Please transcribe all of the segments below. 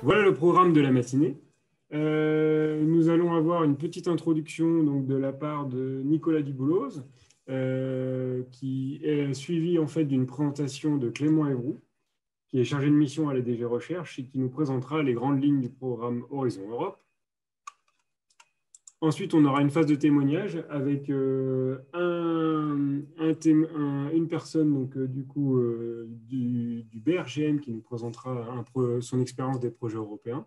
Voilà le programme de la matinée. Nous allons avoir une petite introduction donc, de la part de Nicolas Dubouloz, qui est suivi en fait d'une présentation de Clément Évroult, qui est chargé de mission à la DG Recherche et qui nous présentera les grandes lignes du programme Horizon Europe. Ensuite, on aura une phase de témoignage avec une personne donc, du BRGM qui nous présentera son expérience des projets européens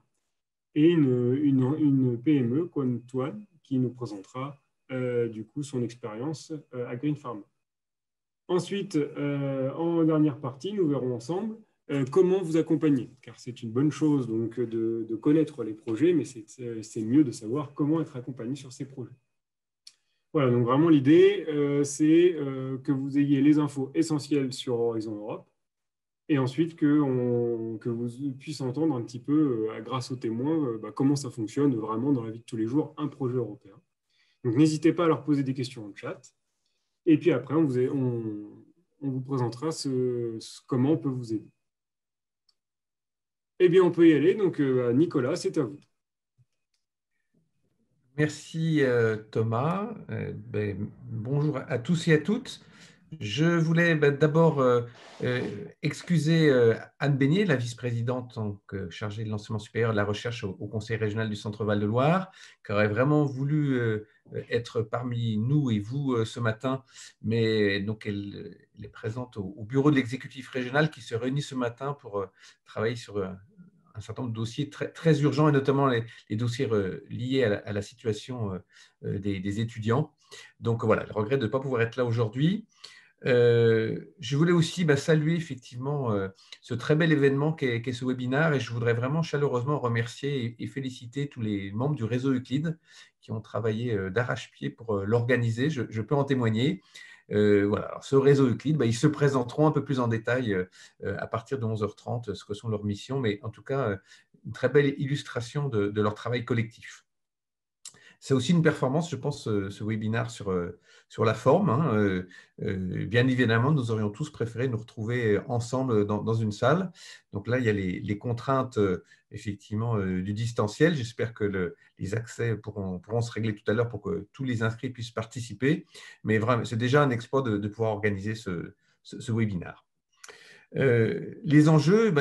et une PME, Quantoine, qui nous présentera son expérience à Green Pharma. Ensuite, en dernière partie, nous verrons ensemble comment vous accompagner, car c'est une bonne chose donc, de connaître les projets, mais c'est mieux de savoir comment être accompagné sur ces projets. Voilà, donc vraiment l'idée, c'est que vous ayez les infos essentielles sur Horizon Europe, et ensuite que vous puissiez entendre un petit peu, grâce aux témoins, comment ça fonctionne vraiment dans la vie de tous les jours, un projet européen. Donc n'hésitez pas à leur poser des questions en chat. Et puis après, on vous présentera comment on peut vous aider. Eh bien, on peut y aller. Donc, Nicolas, c'est à vous. Merci Thomas. Bonjour à tous et à toutes. Je voulais d'abord excuser Anne Beignet, la vice-présidente chargée de l'enseignement supérieur et de la recherche au Conseil régional du Centre-Val de Loire, qui aurait vraiment voulu être parmi nous et vous ce matin, mais donc elle est présente au bureau de l'exécutif régional qui se réunit ce matin pour travailler sur un certain nombre de dossiers très, très urgents, et notamment les dossiers liés à la situation des étudiants. Donc voilà, le regret de ne pas pouvoir être là aujourd'hui. Je voulais aussi saluer effectivement ce très bel événement qu'est ce webinaire, et je voudrais vraiment chaleureusement remercier et féliciter tous les membres du réseau Euclide qui ont travaillé d'arrache-pied pour l'organiser. Je peux en témoigner. Voilà. Alors, ce réseau Euclide, ils se présenteront un peu plus en détail à partir de 11h30, ce que sont leurs missions, mais en tout cas, une très belle illustration de leur travail collectif. C'est aussi une performance, je pense, ce webinaire sur la forme. Hein. Bien évidemment, nous aurions tous préféré nous retrouver ensemble dans une salle. Donc là, il y a les contraintes, effectivement, du distanciel. J'espère que les accès pourront se régler tout à l'heure pour que tous les inscrits puissent participer. Mais vraiment, c'est déjà un exploit de pouvoir organiser ce webinaire. Les enjeux,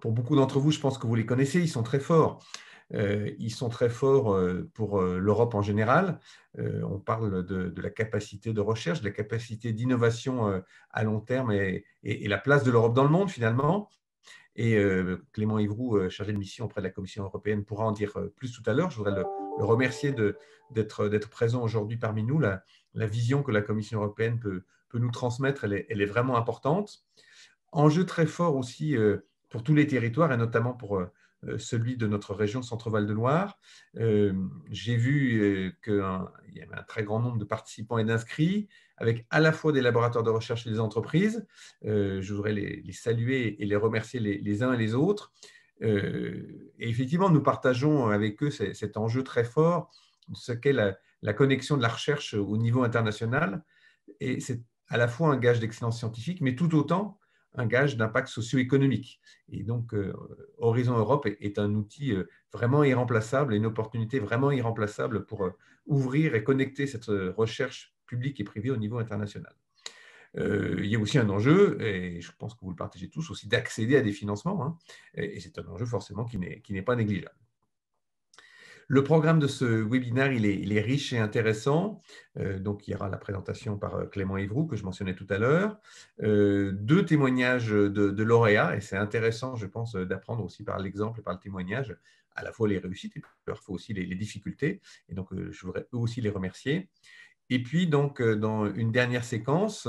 pour beaucoup d'entre vous, je pense que vous les connaissez, ils sont très forts. Ils sont très forts pour l'Europe en général. On parle de la capacité de recherche, de la capacité d'innovation à long terme et la place de l'Europe dans le monde finalement. Et Clément Évroult, chargé de mission auprès de la Commission européenne, pourra en dire plus tout à l'heure. Je voudrais le remercier d'être présent aujourd'hui parmi nous. La vision que la Commission européenne peut nous transmettre, elle est vraiment importante. Enjeu très fort aussi pour tous les territoires et notamment pour celui de notre région Centre-Val de Loire. J'ai vu qu'il y avait un très grand nombre de participants et d'inscrits, avec à la fois des laboratoires de recherche et des entreprises. Je voudrais les saluer et les remercier les uns et les autres. Et effectivement, nous partageons avec eux cet enjeu très fort de ce qu'est la connexion de la recherche au niveau international. Et c'est à la fois un gage d'excellence scientifique, mais tout autant un gage d'impact socio-économique. Et donc, Horizon Europe est un outil vraiment irremplaçable, une opportunité vraiment irremplaçable pour ouvrir et connecter cette recherche publique et privée au niveau international. Il y a aussi un enjeu, et je pense que vous le partagez tous, aussi d'accéder à des financements, hein, et c'est un enjeu forcément qui n'est pas négligeable. Le programme de ce webinaire, il est riche et intéressant. Donc, il y aura la présentation par Clément Évroult, que je mentionnais tout à l'heure. 2 témoignages de lauréats, et c'est intéressant, je pense, d'apprendre aussi par l'exemple et par le témoignage, à la fois les réussites et parfois aussi les difficultés. Et donc, je voudrais eux aussi les remercier. Et puis, donc, dans une dernière séquence,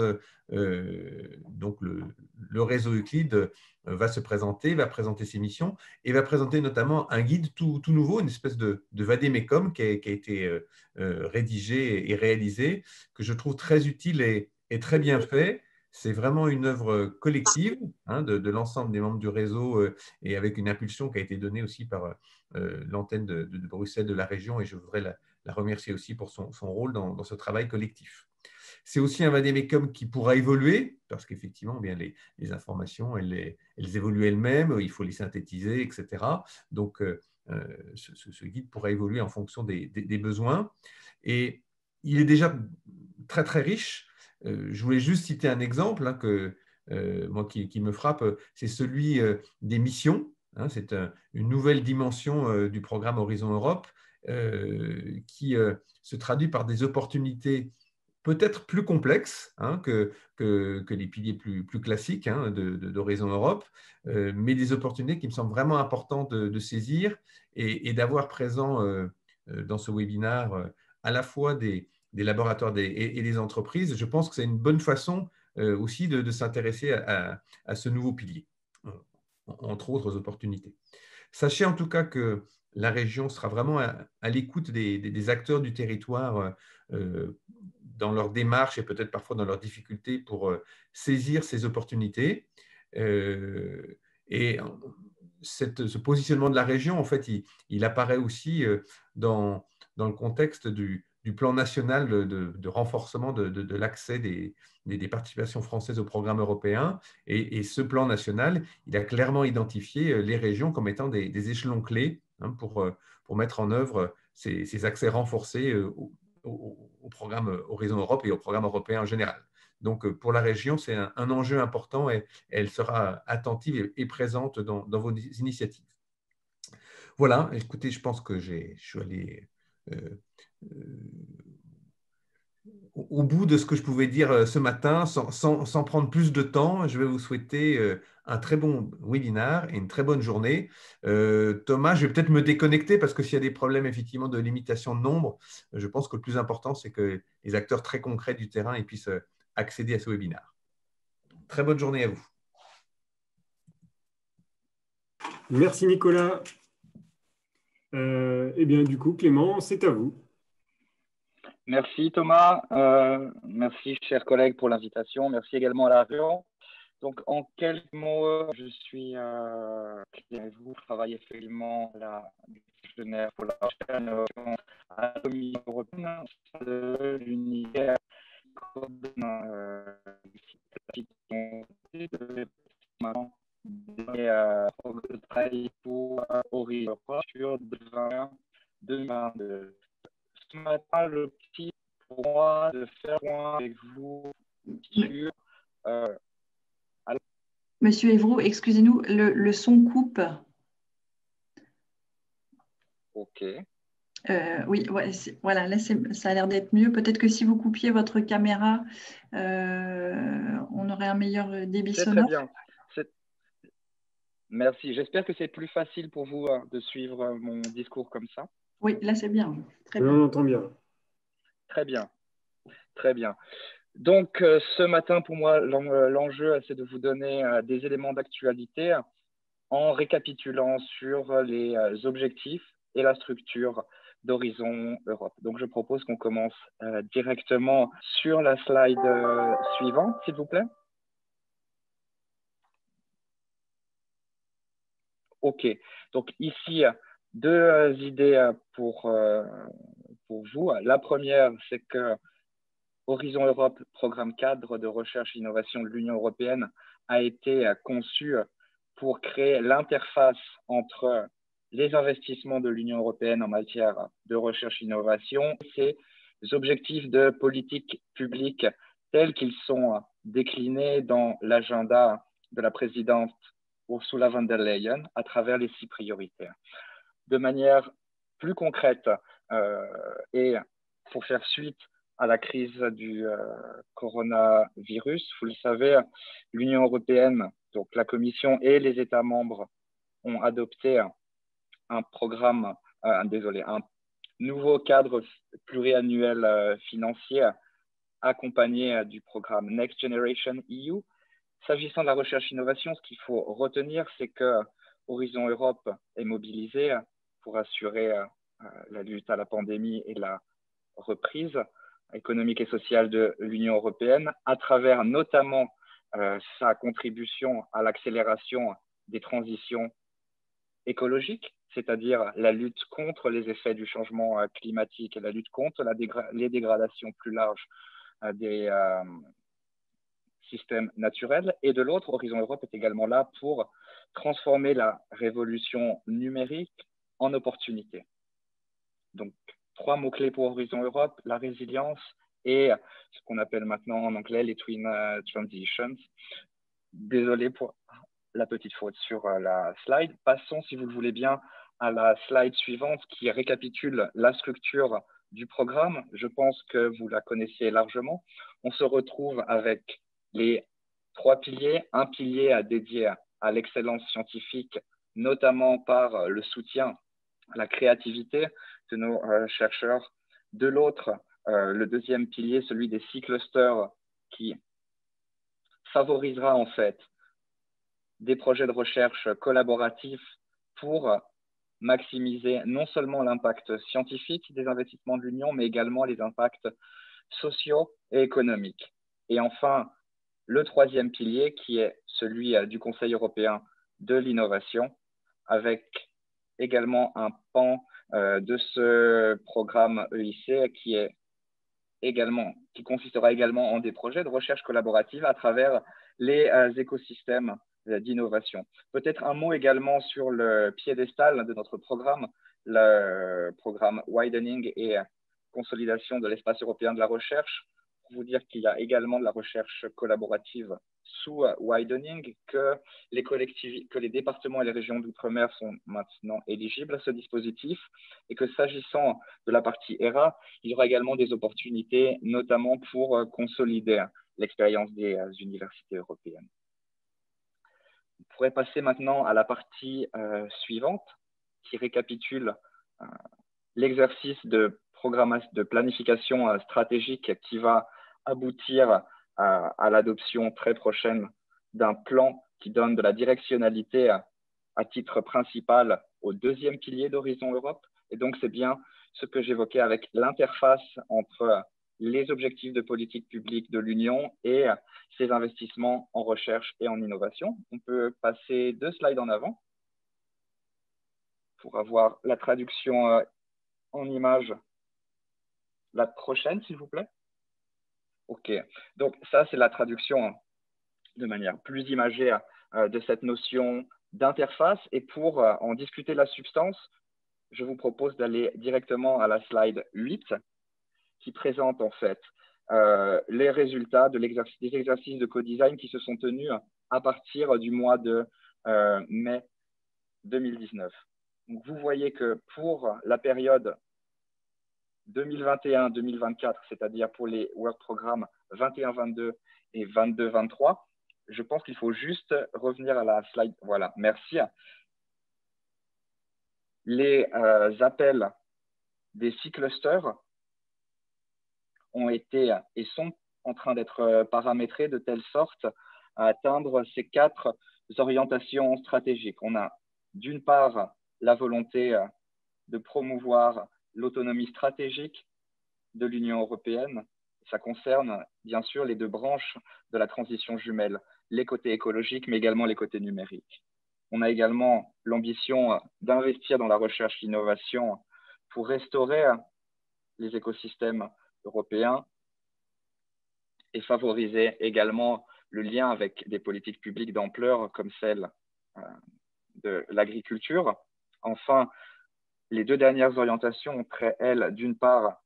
donc le réseau Euclide va se présenter, va présenter ses missions et va présenter notamment un guide tout nouveau, une espèce de vadémécum qui a été rédigé et réalisé, que je trouve très utile et très bien fait. C'est vraiment une œuvre collective, hein, de l'ensemble des membres du réseau et avec une impulsion qui a été donnée aussi par l'antenne de Bruxelles, de la région, et je voudrais la remercier aussi pour son rôle dans ce travail collectif. C'est aussi un vade-mecum qui pourra évoluer, parce qu'effectivement, bien les informations, elles évoluent elles-mêmes, il faut les synthétiser, etc. Donc, ce guide pourra évoluer en fonction des besoins. Et il est déjà très, très riche. Je voulais juste citer un exemple moi, qui me frappe, c'est celui des missions. C'est une nouvelle dimension du programme Horizon Europe qui se traduit par des opportunités peut-être plus complexes que les piliers plus classiques d'Horizon Europe, mais des opportunités qui me semblent vraiment importantes de saisir et d'avoir présent dans ce webinaire à la fois des laboratoires et des entreprises. Je pense que c'est une bonne façon aussi de s'intéresser à ce nouveau pilier, entre autres opportunités. Sachez en tout cas que la région sera vraiment à l'écoute des acteurs du territoire dans leur démarche et peut-être parfois dans leurs difficultés pour saisir ces opportunités. Et ce positionnement de la région, en fait, il apparaît aussi dans le contexte du plan national de renforcement de l'accès des participations françaises au programme européen. Et ce plan national, il a clairement identifié les régions comme étant des échelons clés pour mettre en œuvre ces accès renforcés au programme Horizon Europe et au programme européen en général. Donc, pour la région, c'est un enjeu important et elle sera attentive et présente dans vos initiatives. Voilà, écoutez, je pense que je suis allé au bout de ce que je pouvais dire ce matin, sans prendre plus de temps. Je vais vous souhaiter un très bon webinaire et une très bonne journée. Thomas, je vais peut-être me déconnecter parce que s'il y a des problèmes effectivement de limitation de nombre, je pense que le plus important, c'est que les acteurs très concrets du terrain ils puissent accéder à ce webinaire. Très bonne journée à vous. Merci Nicolas. Eh bien, du coup, Clément, c'est à vous. Merci Thomas, merci chers collègues pour l'invitation, merci également à la réunion. Donc en quelques mots, je suis vous travaillez effectivement la gestionnaire pour la recherche à la Commission européenne de l'univers de travail pour Horizon sur 2022. Ce matin, le petit pour moi de faire point avec vous sur. Monsieur Evroux, excusez-nous, le son coupe. Ok. Oui, ouais, voilà, là ça a l'air d'être mieux. Peut-être que si vous coupiez votre caméra, on aurait un meilleur débit sonore. Très bien. Merci. J'espère que c'est plus facile pour vous de suivre mon discours comme ça. Oui, là c'est bien. Très bien. On entend bien. Très bien. Très bien. Donc, ce matin, pour moi, l'enjeu, c'est de vous donner des éléments d'actualité en récapitulant sur les objectifs et la structure d'Horizon Europe. Donc, je propose qu'on commence directement sur la slide suivante, s'il vous plaît. OK. Donc, ici, deux idées pour vous. La première, c'est que Horizon Europe, programme cadre de recherche et innovation de l'Union européenne, a été conçu pour créer l'interface entre les investissements de l'Union européenne en matière de recherche et innovation et ses objectifs de politique publique tels qu'ils sont déclinés dans l'agenda de la présidente Ursula von der Leyen à travers les 6 priorités. De manière plus concrète et pour faire suite à la crise du coronavirus. Vous le savez, l'Union européenne, donc la Commission et les États membres ont adopté un programme, un nouveau cadre pluriannuel financier accompagné du programme Next Generation EU. S'agissant de la recherche-innovation, ce qu'il faut retenir, c'est que Horizon Europe est mobilisé pour assurer la lutte à la pandémie et la reprise économique et sociale de l'Union européenne, à travers notamment sa contribution à l'accélération des transitions écologiques, c'est-à-dire la lutte contre les effets du changement climatique et la lutte contre les dégradations plus larges des systèmes naturels. Et de l'autre, Horizon Europe est également là pour transformer la révolution numérique en opportunité. Donc, 3 mots-clés pour Horizon Europe, la résilience et ce qu'on appelle maintenant en anglais les Twin Transitions. Désolé pour la petite faute sur la slide. Passons, si vous le voulez bien, à la slide suivante qui récapitule la structure du programme. Je pense que vous la connaissez largement. On se retrouve avec les 3 piliers. Un pilier dédié à l'excellence scientifique, notamment par le soutien à la créativité de nos chercheurs. De l'autre, le deuxième pilier, celui des 6 clusters qui favorisera en fait des projets de recherche collaboratifs pour maximiser non seulement l'impact scientifique des investissements de l'Union, mais également les impacts sociaux et économiques. Et enfin, le troisième pilier qui est celui du Conseil européen de l'innovation, avec également un pan de ce programme EIC qui consistera également en des projets de recherche collaborative à travers les écosystèmes d'innovation. Peut-être un mot également sur le piédestal de notre programme, le programme Widening et consolidation de l'espace européen de la recherche, pour vous dire qu'il y a également de la recherche collaborative sous Widening, que les départements et les régions d'outre-mer sont maintenant éligibles à ce dispositif et que s'agissant de la partie ERA, il y aura également des opportunités, notamment pour consolider l'expérience des universités européennes. On pourrait passer maintenant à la partie suivante qui récapitule l'exercice de planification stratégique qui va aboutir à l'adoption très prochaine d'un plan qui donne de la directionnalité à titre principal au deuxième pilier d'Horizon Europe. Et donc, c'est bien ce que j'évoquais avec l'interface entre les objectifs de politique publique de l'Union et ses investissements en recherche et en innovation. On peut passer 2 slides en avant pour avoir la traduction en images. La prochaine, s'il vous plaît. OK. Donc, ça, c'est la traduction de manière plus imagée de cette notion d'interface. Et pour en discuter la substance, je vous propose d'aller directement à la slide 8 qui présente en fait les résultats des exercices de co-design qui se sont tenus à partir du mois de mai 2019. Donc, vous voyez que pour la période 2021-2024, c'est-à-dire pour les Work Programmes 21-22 et 22-23, je pense qu'il faut juste revenir à la slide. Voilà, merci. Les appels des 6 clusters ont été et sont en train d'être paramétrés de telle sorte à atteindre ces 4 orientations stratégiques. On a d'une part la volonté de promouvoir l'autonomie stratégique de l'Union européenne. Ça concerne bien sûr les 2 branches de la transition jumelle, les côtés écologiques, mais également les côtés numériques. On a également l'ambition d'investir dans la recherche et l'innovation pour restaurer les écosystèmes européens et favoriser également le lien avec des politiques publiques d'ampleur comme celle de l'agriculture. Enfin, les 2 dernières orientations ont trait, elles, d'une part,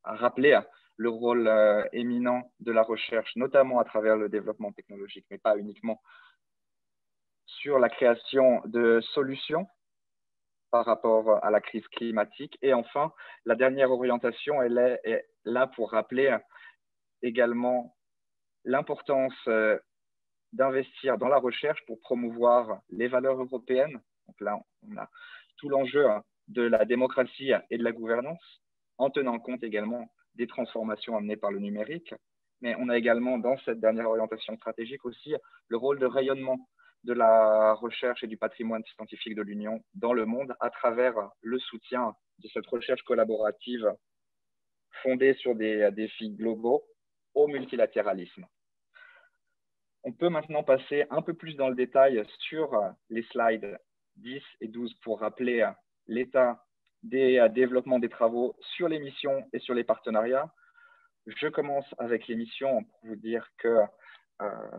à rappeler le rôle éminent de la recherche, notamment à travers le développement technologique, mais pas uniquement, sur la création de solutions par rapport à la crise climatique. Et enfin, la dernière orientation, elle est là pour rappeler également l'importance d'investir dans la recherche pour promouvoir les valeurs européennes. Donc là, on a tout l'enjeu de la démocratie et de la gouvernance, en tenant compte également des transformations amenées par le numérique. Mais on a également, dans cette dernière orientation stratégique aussi, le rôle de rayonnement de la recherche et du patrimoine scientifique de l'Union dans le monde à travers le soutien de cette recherche collaborative fondée sur des défis globaux au multilatéralisme. On peut maintenant passer un peu plus dans le détail sur les slides 10 et 12 pour rappeler l'état des développements des travaux sur les missions et sur les partenariats. je commence avec l'émission pour vous dire que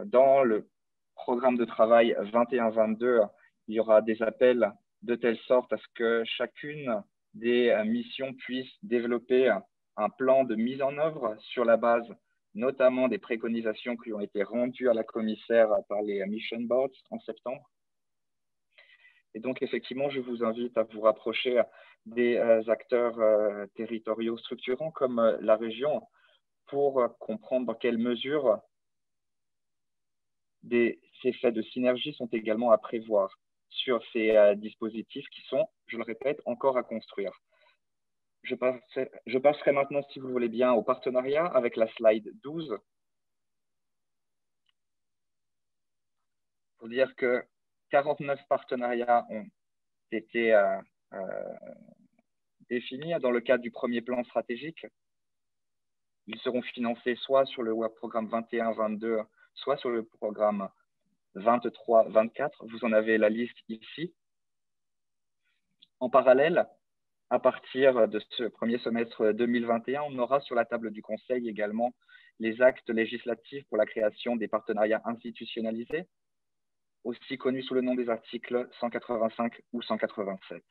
dans le programme de travail 21-22, il y aura des appels de telle sorte à ce que chacune des missions puisse développer un plan de mise en œuvre sur la base notamment des préconisations qui ont été rendues à la commissaire par les Mission Boards en septembre. Et donc, effectivement, je vous invite à vous rapprocher des acteurs territoriaux structurants comme la région pour comprendre dans quelle mesure des effets de synergie sont également à prévoir sur ces dispositifs qui sont, je le répète, encore à construire. Je passerai maintenant, si vous voulez bien, au partenariat avec la slide 12 pour dire que 49 partenariats ont été définis dans le cadre du premier plan stratégique. Ils seront financés soit sur le Work Programme 21-22, soit sur le programme 23-24. Vous en avez la liste ici. En parallèle, à partir de ce premier semestre 2021, on aura sur la table du Conseil également les actes législatifs pour la création des partenariats institutionnalisés, aussi connus sous le nom des articles 185 ou 187.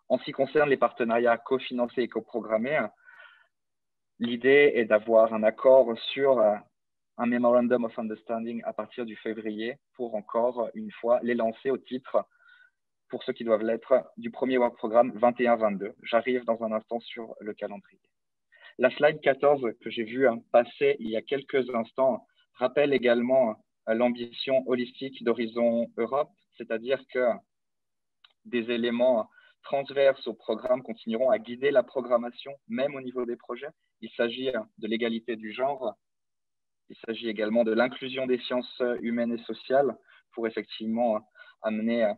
En ce qui concerne les partenariats cofinancés et coprogrammés, l'idée est d'avoir un accord sur un Memorandum of Understanding à partir du février pour encore une fois les lancer au titre, pour ceux qui doivent l'être, du premier Work Programme 21-22. J'arrive dans un instant sur le calendrier. La slide 14 que j'ai vue passer il y a quelques instants rappelle également l'ambition holistique d'Horizon Europe, c'est-à-dire que des éléments transverses au programme continueront à guider la programmation, même au niveau des projets. Il s'agit de l'égalité du genre, il s'agit également de l'inclusion des sciences humaines et sociales pour effectivement amener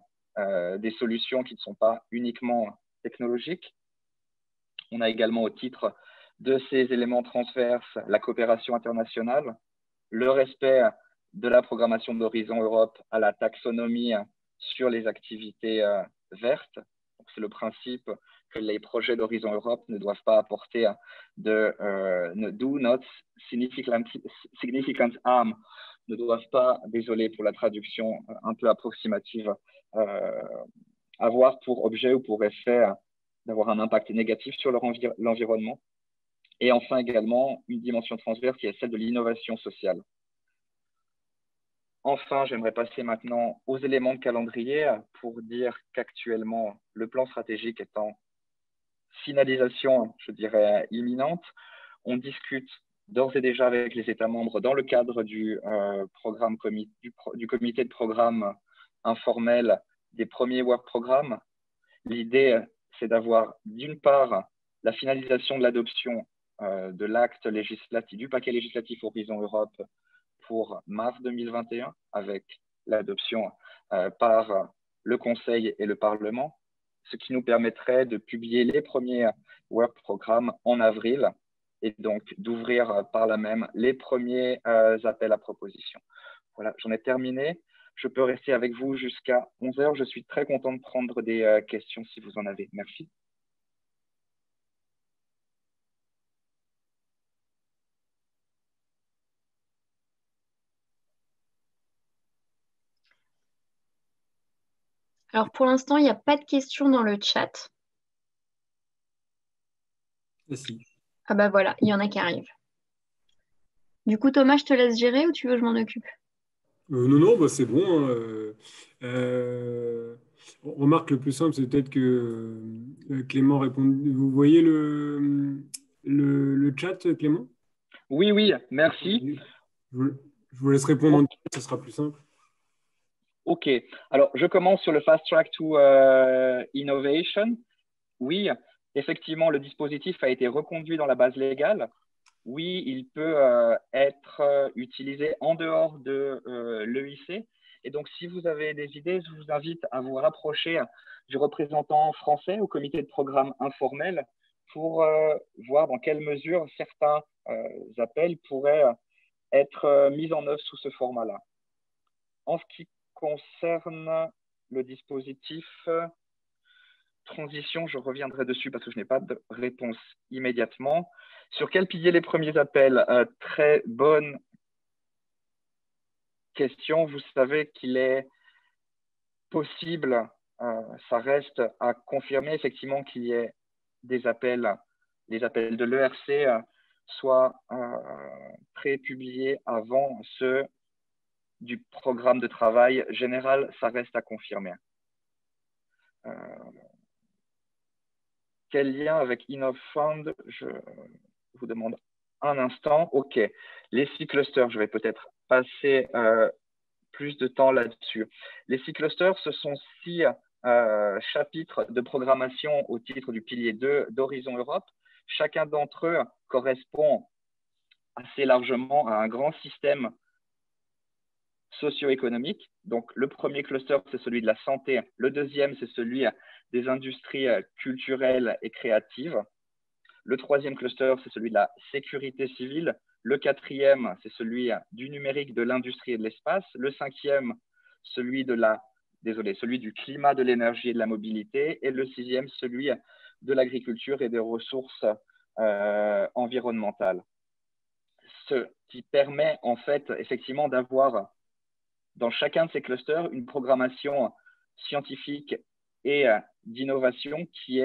des solutions qui ne sont pas uniquement technologiques. On a également au titre de ces éléments transverses la coopération internationale, le respect de la programmation d'Horizon Europe à la taxonomie sur les activités vertes. C'est le principe que les projets d'Horizon Europe ne doivent pas apporter de do not significant harm, ne doivent pas, désolé pour la traduction un peu approximative, avoir pour objet ou pour effet d'avoir un impact négatif sur l'environnement. Et enfin également une dimension transverse qui est celle de l'innovation sociale. Enfin, j'aimerais passer maintenant aux éléments de calendrier pour dire qu'actuellement, le plan stratégique est en finalisation, je dirais, imminente. On discute d'ores et déjà avec les États membres dans le cadre du comité de programme informel des premiers work programmes. L'idée, c'est d'avoir d'une part la finalisation de l'adoption de l'acte législatif, du paquet législatif Horizon Europe pour mars 2021 avec l'adoption par le Conseil et le Parlement, ce qui nous permettrait de publier les premiers work programmes en avril et donc d'ouvrir par là même les premiers appels à propositions. Voilà, j'en ai terminé. Je peux rester avec vous jusqu'à 11 h. Je suis très content de prendre des questions si vous en avez. Merci. Alors, pour l'instant, il n'y a pas de questions dans le chat. Merci. Ah bah voilà, il y en a qui arrivent. Du coup, Thomas, je te laisse gérer ou tu veux que je m'en occupe? Non, bah, c'est bon. On remarque le plus simple, c'est peut-être que Clément répond. Vous voyez le chat, Clément? Oui, merci. Je vous laisse répondre en direct, ce sera plus simple. OK. Alors, je commence sur le Fast Track to Innovation. Oui, effectivement, le dispositif a été reconduit dans la base légale. Oui, il peut être utilisé en dehors de l'EIC. Et donc, si vous avez des idées, je vous invite à vous rapprocher du représentant français au comité de programme informel pour voir dans quelle mesure certains appels pourraient être mis en œuvre sous ce format-là. En ce qui concerne le dispositif transition, je reviendrai dessus parce que je n'ai pas de réponse immédiatement. Sur quel pilier les premiers appels? Très bonne question. Vous savez qu'il est possible, ça reste à confirmer effectivement qu'il y ait des appels, les appels de l'ERC soient pré-publiés avant ceux du programme de travail général, ça reste à confirmer. Quel lien avec InnoFund? Je vous demande un instant. OK. Les C-clusters, je vais peut-être passer plus de temps là-dessus. Les C-clusters, ce sont 6 chapitres de programmation au titre du pilier 2 d'Horizon Europe. Chacun d'entre eux correspond assez largement à un grand système socio-économique. Donc, le premier cluster, c'est celui de la santé. Le deuxième, c'est celui des industries culturelles et créatives. Le troisième cluster, c'est celui de la sécurité civile. Le quatrième, c'est celui du numérique, de l'industrie et de l'espace. Le cinquième, celui du climat, de l'énergie et de la mobilité. Et le sixième, celui de l'agriculture et des ressources environnementales. Ce qui permet en fait effectivement d'avoir dans chacun de ces clusters une programmation scientifique et d'innovation qui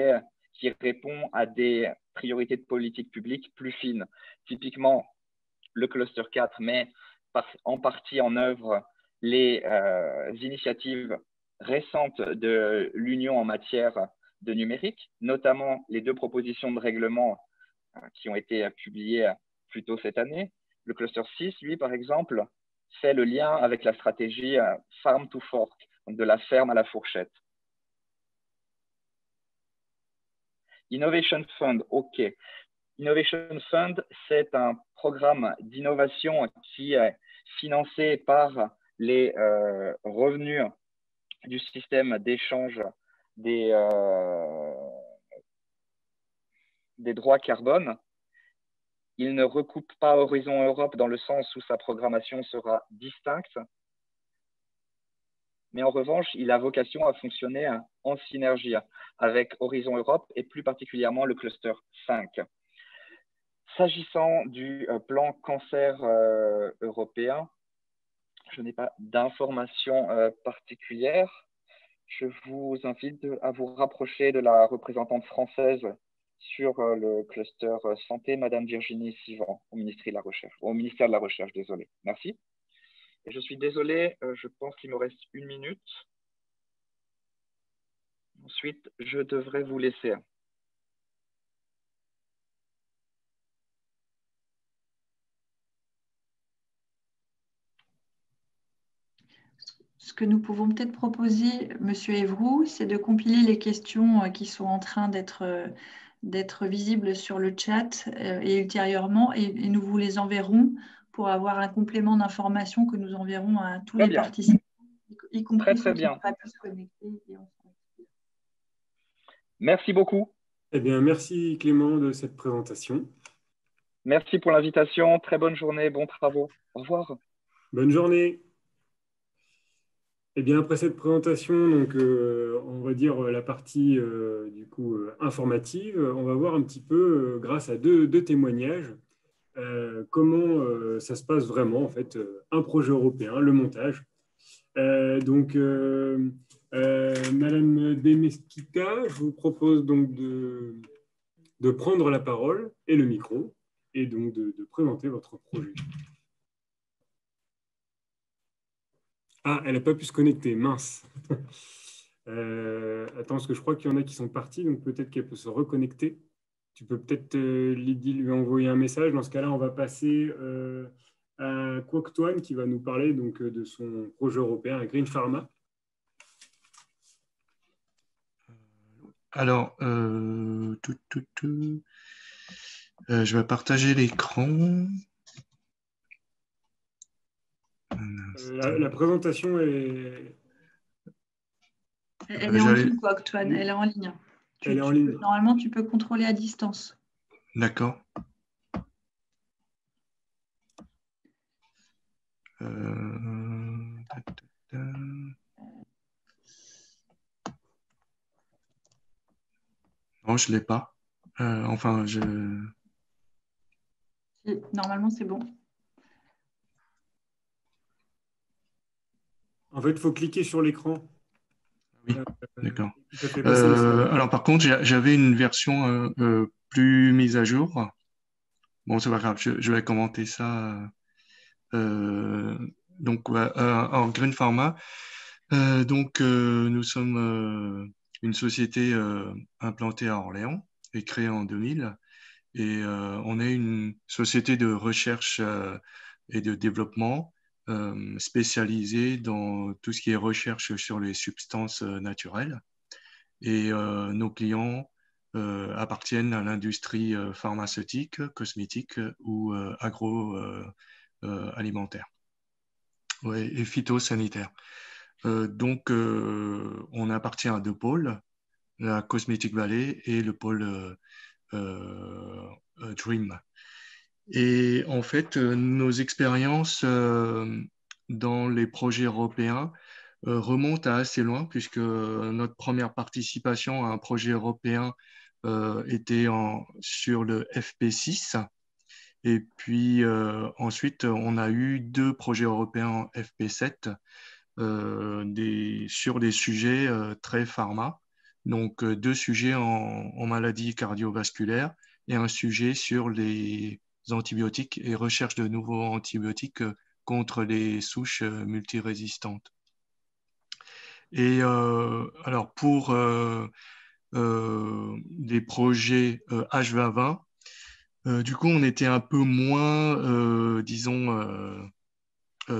répond à des priorités de politique publique plus fines. Typiquement, le cluster 4 met en partie en œuvre les initiatives récentes de l'Union en matière de numérique, notamment les 2 propositions de règlement qui ont été publiées plus tôt cette année. Le cluster 6, lui, par exemple, fait le lien avec la stratégie Farm to Fork, donc de la ferme à la fourchette. Innovation Fund, OK. Innovation Fund, c'est un programme d'innovation qui est financé par les revenus du système d'échange des droits carbone. Il ne recoupe pas Horizon Europe dans le sens où sa programmation sera distincte. Mais en revanche, il a vocation à fonctionner en synergie avec Horizon Europe et plus particulièrement le cluster 5. S'agissant du plan cancer européen, je n'ai pas d'informations particulières. Je vous invite à vous rapprocher de la représentante française sur le cluster santé, Madame Virginie Sivan, au ministère de la Recherche, désolé. Merci. Et je suis désolé, je pense qu'il me reste 1 minute. Ensuite, je devrais vous laisser. Ce que nous pouvons peut-être proposer, Monsieur Evroux, c'est de compiler les questions qui sont en train d'être visibles sur le chat et ultérieurement, et nous vous les enverrons pour avoir un complément d'information que nous enverrons à tous les participants, y compris ceux qui n'ont pas pu se connecter. Merci beaucoup. Eh bien, merci Clément de cette présentation. Merci pour l'invitation. Très bonne journée, bons travaux. Au revoir. Bonne journée. Eh bien, après cette présentation, donc, on va dire la partie du coup informative, on va voir un petit peu, grâce à deux témoignages, comment ça se passe vraiment, en fait, un projet européen, le montage. Madame Demesquita, je vous propose donc de prendre la parole et le micro, et donc de présenter votre projet. Ah, elle n'a pas pu se connecter, mince. Attends, parce que je crois qu'il y en a qui sont partis, donc peut-être qu'elle peut se reconnecter. Tu peux peut-être, Lydie, lui envoyer un message. Dans ce cas-là, on va passer à Quoc Toine qui va nous parler donc, de son projet européen à Green Pharma. Alors, je vais partager l'écran. La présentation est... Elle est en ligne, quoi, Octoine. Elle est en ligne. Elle est en ligne. Normalement, tu peux contrôler à distance. D'accord. l'écran, je ne l'ai pas. Enfin, je... Normalement, c'est bon. En fait, il faut cliquer sur l'écran. Oui, d'accord. Qui te fait passer le slide. Alors, par contre, j'avais une version plus mise à jour. Bon, c'est pas grave, je vais commenter ça. Donc, ouais, en Green Pharma, nous sommes une société implantée à Orléans et créée en 2000. Et on est une société de recherche et de développement spécialisée dans tout ce qui est recherche sur les substances naturelles. Et nos clients appartiennent à l'industrie pharmaceutique, cosmétique ou agroalimentaire ouais, et phytosanitaire. On appartient à deux pôles, la Cosmetic Valley et le pôle Dream. Et en fait, nos expériences dans les projets européens remontent à assez loin, puisque notre première participation à un projet européen était sur le FP6. Et puis ensuite, on a eu deux projets européens en FP7 sur des sujets très pharma. Donc, deux sujets en maladies cardiovasculaires et un sujet sur les antibiotiques et recherche de nouveaux antibiotiques contre les souches multirésistantes. Et alors, pour des projets H2020, du coup, on était un peu moins, disons,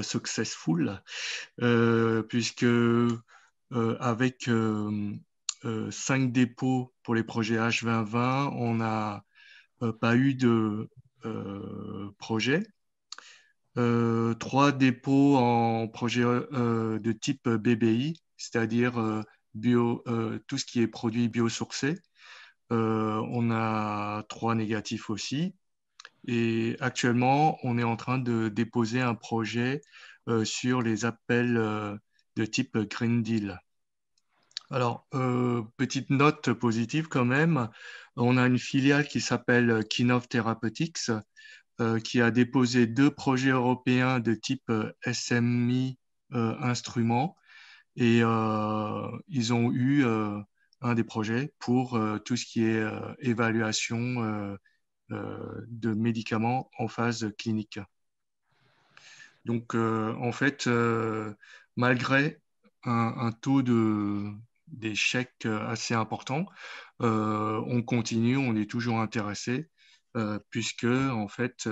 successful, puisque avec 5 dépôts pour les projets H2020, on n'a pas eu de projet. 3 dépôts en projet de type BBI, c'est-à-dire tout ce qui est produit biosourcé. On a 3 négatifs aussi. Et actuellement, on est en train de déposer un projet sur les appels de type Green Deal. Alors, petite note positive quand même, on a une filiale qui s'appelle Kinov Therapeutics qui a déposé 2 projets européens de type SMI instruments et ils ont eu un des projets pour tout ce qui est évaluation de médicaments en phase clinique. Donc, en fait, malgré un taux d'échec assez important, on continue, on est toujours intéressé, puisque, en fait,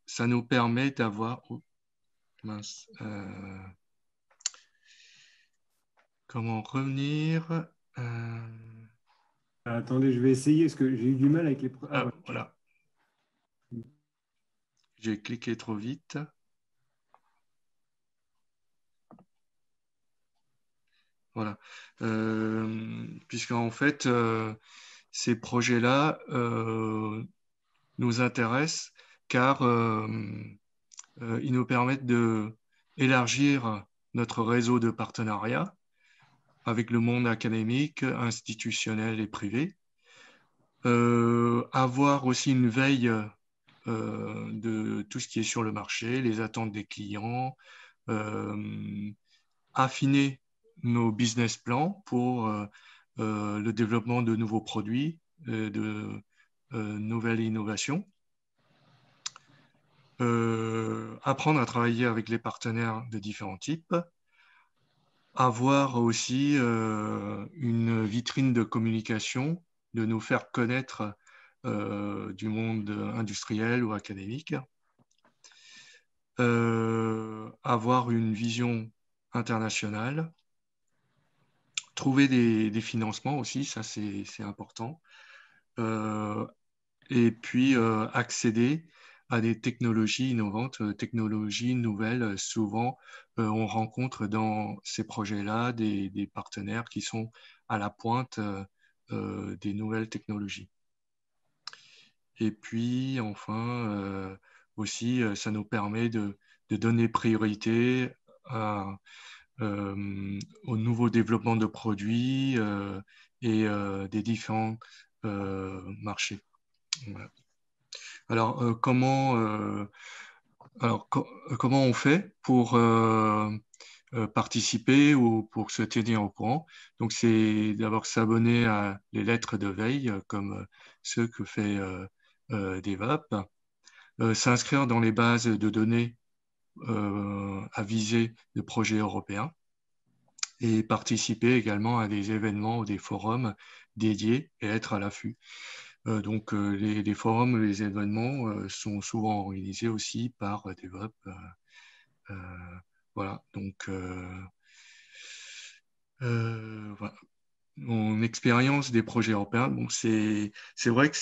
ça nous permet d'avoir... Oh, mince, comment revenir Attendez, je vais essayer, parce que j'ai eu du mal avec les... voilà. J'ai cliqué trop vite. Voilà. Puisqu'en fait, ces projets-là nous intéressent car ils nous permettent d'élargir notre réseau de partenariats avec le monde académique, institutionnel et privé. Avoir aussi une veille de tout ce qui est sur le marché, les attentes des clients, affiner nos business plans pour le développement de nouveaux produits, de nouvelles innovations. Apprendre à travailler avec les partenaires de différents types. Avoir aussi une vitrine de communication, de nous faire connaître du monde industriel ou académique. Avoir une vision internationale. Trouver des financements aussi, ça c'est important. Et puis accéder à des technologies innovantes, technologies nouvelles. Souvent, on rencontre dans ces projets-là des partenaires qui sont à la pointe des nouvelles technologies. Et puis, enfin, aussi, ça nous permet de donner priorité au nouveau développement de produits et des différents marchés. Voilà. Alors, comment on fait pour participer ou pour se tenir au courant? Donc, c'est d'abord s'abonner à les lettres de veille, comme ceux que fait DevUp, s'inscrire dans les bases de données à visée de projets européens et participer également à des événements ou des forums dédiés et être à l'affût. Donc, les forums, les événements sont souvent organisés aussi par DevUp. Voilà, donc voilà. Mon expérience des projets européens, bon, c'est vrai que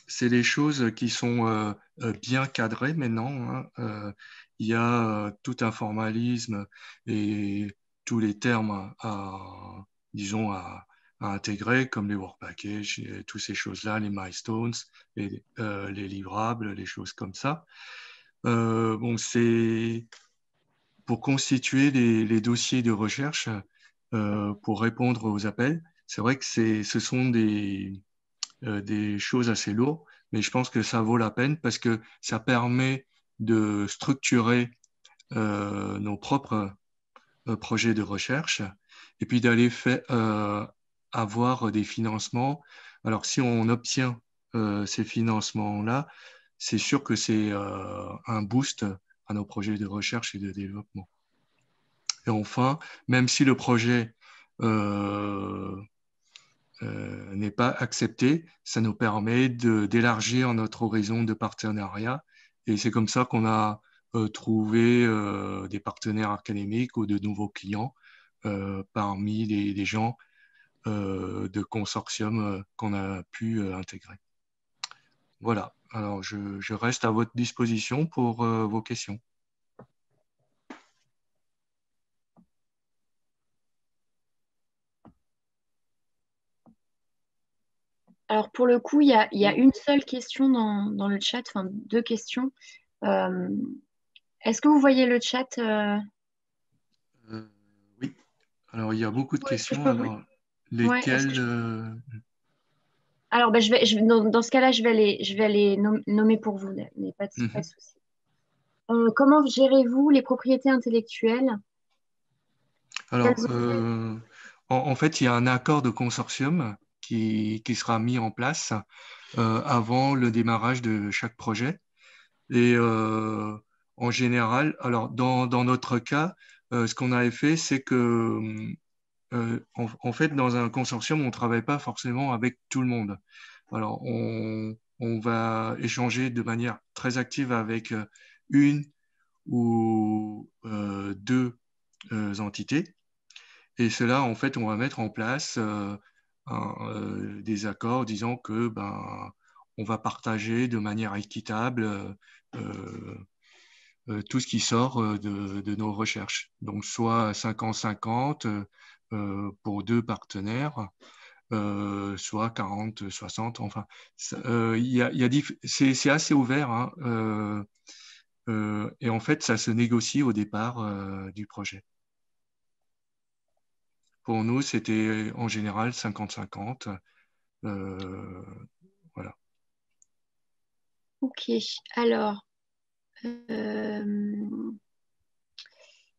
c'est les choses qui sont bien cadrées maintenant, hein. Il y a tout un formalisme et tous les termes disons, à intégrer, comme les work packages, et toutes ces choses-là, les milestones, les livrables, les choses comme ça. Bon, c'est pour constituer les dossiers de recherche, pour répondre aux appels. C'est vrai que ce sont des choses assez lourdes, mais je pense que ça vaut la peine parce que ça permet de structurer nos propres projets de recherche et puis d'aller avoir des financements. Alors, si on obtient ces financements-là, c'est sûr que c'est un boost à nos projets de recherche et de développement. Et enfin, même si le projet n'est pas accepté, ça nous permet d'élargir notre horizon de partenariat. Et c'est comme ça qu'on a trouvé des partenaires académiques ou de nouveaux clients parmi les gens de consortium qu'on a pu intégrer. Voilà, alors je reste à votre disposition pour vos questions. Alors pour le coup, il y a une seule question dans le chat, enfin 2 questions. Est-ce que vous voyez le chat Oui, alors il y a beaucoup de Est-ce que je questions. peux Alors, Ouais, est-ce que lesquelles Alors bah, dans ce cas-là, je vais les nommer pour vous, mais pas de souci. Comment gérez-vous les propriétés intellectuelles? Alors, Quelles ont- en fait, il y a un accord de consortium qui sera mis en place avant le démarrage de chaque projet. Et en général, alors dans notre cas, ce qu'on avait fait, c'est que en fait, dans un consortium, on ne travaille pas forcément avec tout le monde. Alors, on va échanger de manière très active avec une ou deux entités. Et cela, en fait, on va mettre en place des accords disant que on va partager de manière équitable tout ce qui sort de nos recherches. Donc, soit 50-50 pour 2 partenaires, soit 40-60. Enfin, c'est assez ouvert, hein, et en fait, ça se négocie au départ du projet. Pour nous, c'était en général 50-50. Voilà. Ok, alors,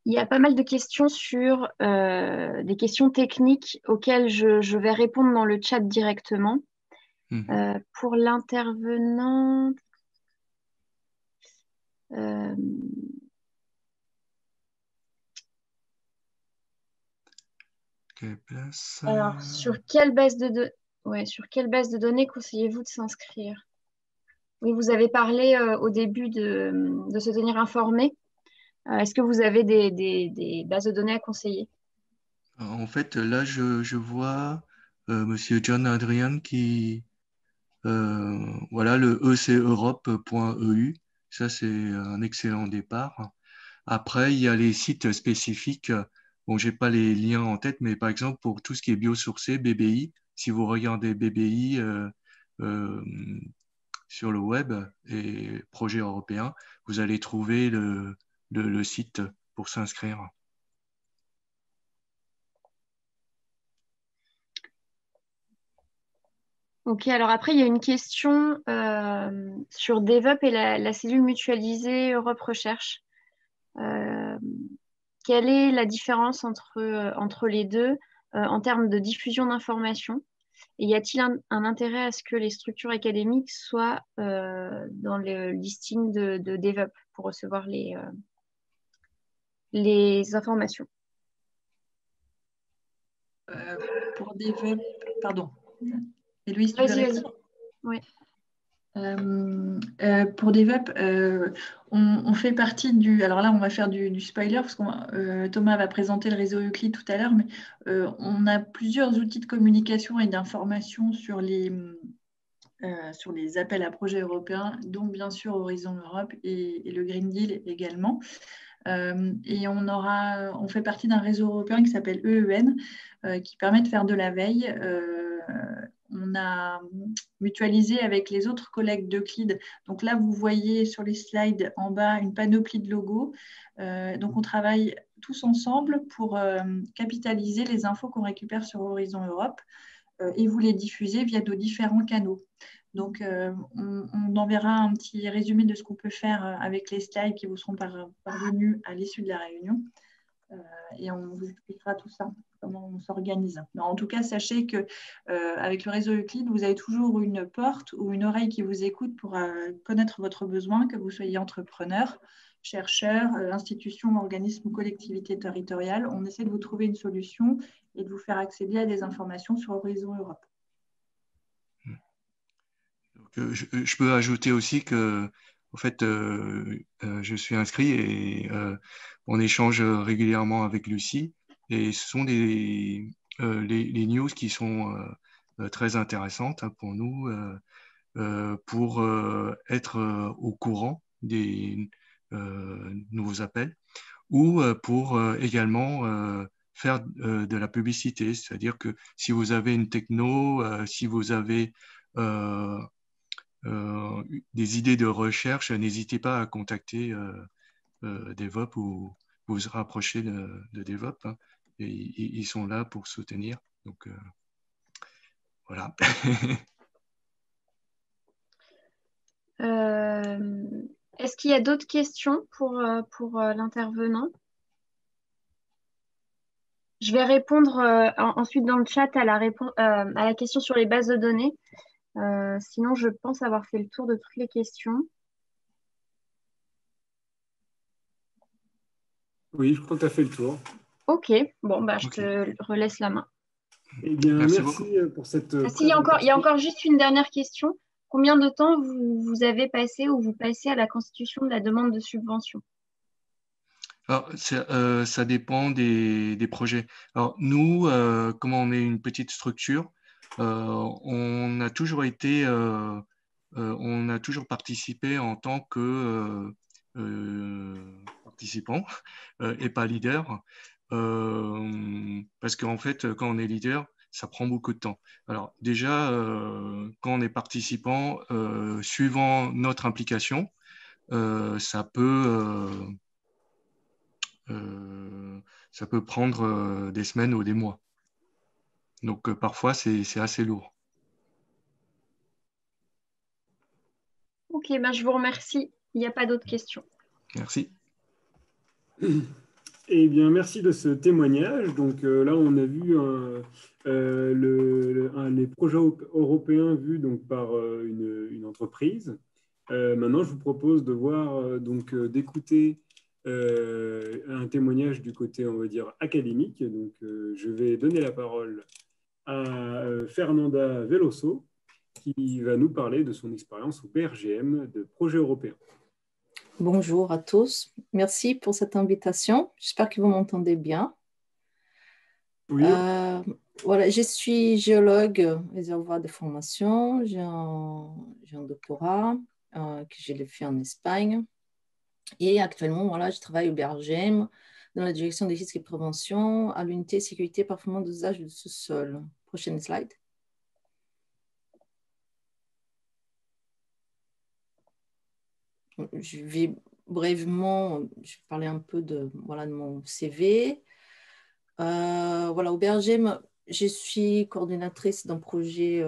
il y a pas mal de questions sur des questions techniques auxquelles je vais répondre dans le chat directement. Pour l'intervenant, alors, sur quelle base sur quelle base de données conseillez-vous de s'inscrire? Oui, vous avez parlé au début de se tenir informé. Est-ce que vous avez des bases de données à conseiller? En fait, là, je vois Monsieur John Adrian qui, voilà, le eceurope.eu. Ça, c'est un excellent départ. Après, il y a les sites spécifiques. Bon, j'ai pas les liens en tête, mais par exemple, pour tout ce qui est biosourcé, BBI, si vous regardez BBI euh, sur le web et projet européen, vous allez trouver le site pour s'inscrire. Ok, alors après, il y a une question sur DevUp et la cellule mutualisée Europe Recherche. Quelle est la différence entre les deux en termes de diffusion d'informations? Et y a-t-il un intérêt à ce que les structures académiques soient dans le listing de DevUp pour recevoir les informations? Pour DevUp, pardon. Héloïse, tu veux Vas-y. répondre? Oui. Pour DevUp, on fait partie du... Alors là, on va faire du spoiler parce que Thomas va présenter le réseau Euclid tout à l'heure, mais on a plusieurs outils de communication et d'information sur les appels à projets européens, dont bien sûr Horizon Europe et le Green Deal également. Et on fait partie d'un réseau européen qui s'appelle EEN, qui permet de faire de la veille. On a mutualisé avec les autres collègues d'Euclid. Donc là, vous voyez sur les slides en bas une panoplie de logos. Donc on travaille tous ensemble pour capitaliser les infos qu'on récupère sur Horizon Europe et vous les diffuser via nos différents canaux. Donc, on enverra un petit résumé de ce qu'on peut faire avec les slides qui vous seront parvenus à l'issue de la réunion. Et on vous expliquera tout ça, comment on s'organise. En tout cas, sachez qu'avec le réseau Euclid, vous avez toujours une porte ou une oreille qui vous écoute pour connaître votre besoin, que vous soyez entrepreneur, chercheur, institution, organisme ou collectivité territoriale. On essaie de vous trouver une solution et de vous faire accéder à des informations sur Horizon Europe. Donc, je peux ajouter aussi que, en fait, je suis inscrit et on échange régulièrement avec Lucie. Et ce sont les news qui sont très intéressantes pour nous, pour être au courant des nouveaux appels ou pour également faire de la publicité. C'est-à-dire que si vous avez une techno, si vous avez des idées de recherche, n'hésitez pas à contacter DevOps ou vous rapprocher de DevOps. Hein, et ils sont là pour soutenir. Donc, voilà. Est-ce qu'il y a d'autres questions pour l'intervenant? Je vais répondre ensuite dans le chat à la question sur les bases de données. Sinon, je pense avoir fait le tour de toutes les questions. Oui, je crois que tu as fait le tour. Ok, bon, bah, je te relaisse la main. Eh bien, merci pour cette il y a encore juste une dernière question. Combien de temps vous avez passé ou vous passez à la constitution de la demande de subvention? Alors, ça dépend des projets. Alors, nous, comme on est une petite structure, on a toujours participé en tant que participant et pas leader. Parce qu'en fait, quand on est leader, ça prend beaucoup de temps. Alors déjà, quand on est participant, suivant notre implication, ça peut prendre des semaines ou des mois. Donc parfois, c'est assez lourd. Ok, ben, je vous remercie. Il n'y a pas d'autres questions. Merci. Eh bien, merci de ce témoignage. Donc là, on a vu les projets européens vus donc, par une entreprise. Maintenant, je vous propose de voir, d'écouter un témoignage du côté, on va dire, académique. Donc, je vais donner la parole à Fernanda Veloso, qui va nous parler de son expérience au BRGM de projets européens. Bonjour à tous. Merci pour cette invitation. J'espère que vous m'entendez bien. Oui. Voilà, je suis géologue réservoir de formation. J'ai un doctorat que j'ai fait en Espagne. Et actuellement, voilà, je travaille au BRGM dans la direction des risques et prévention à l'unité sécurité et performance d'usage du sous-sol. Prochaine slide. Je vais brièvement, je vais parler un peu de mon CV. Voilà, au BRGM, je suis coordinatrice d'un projet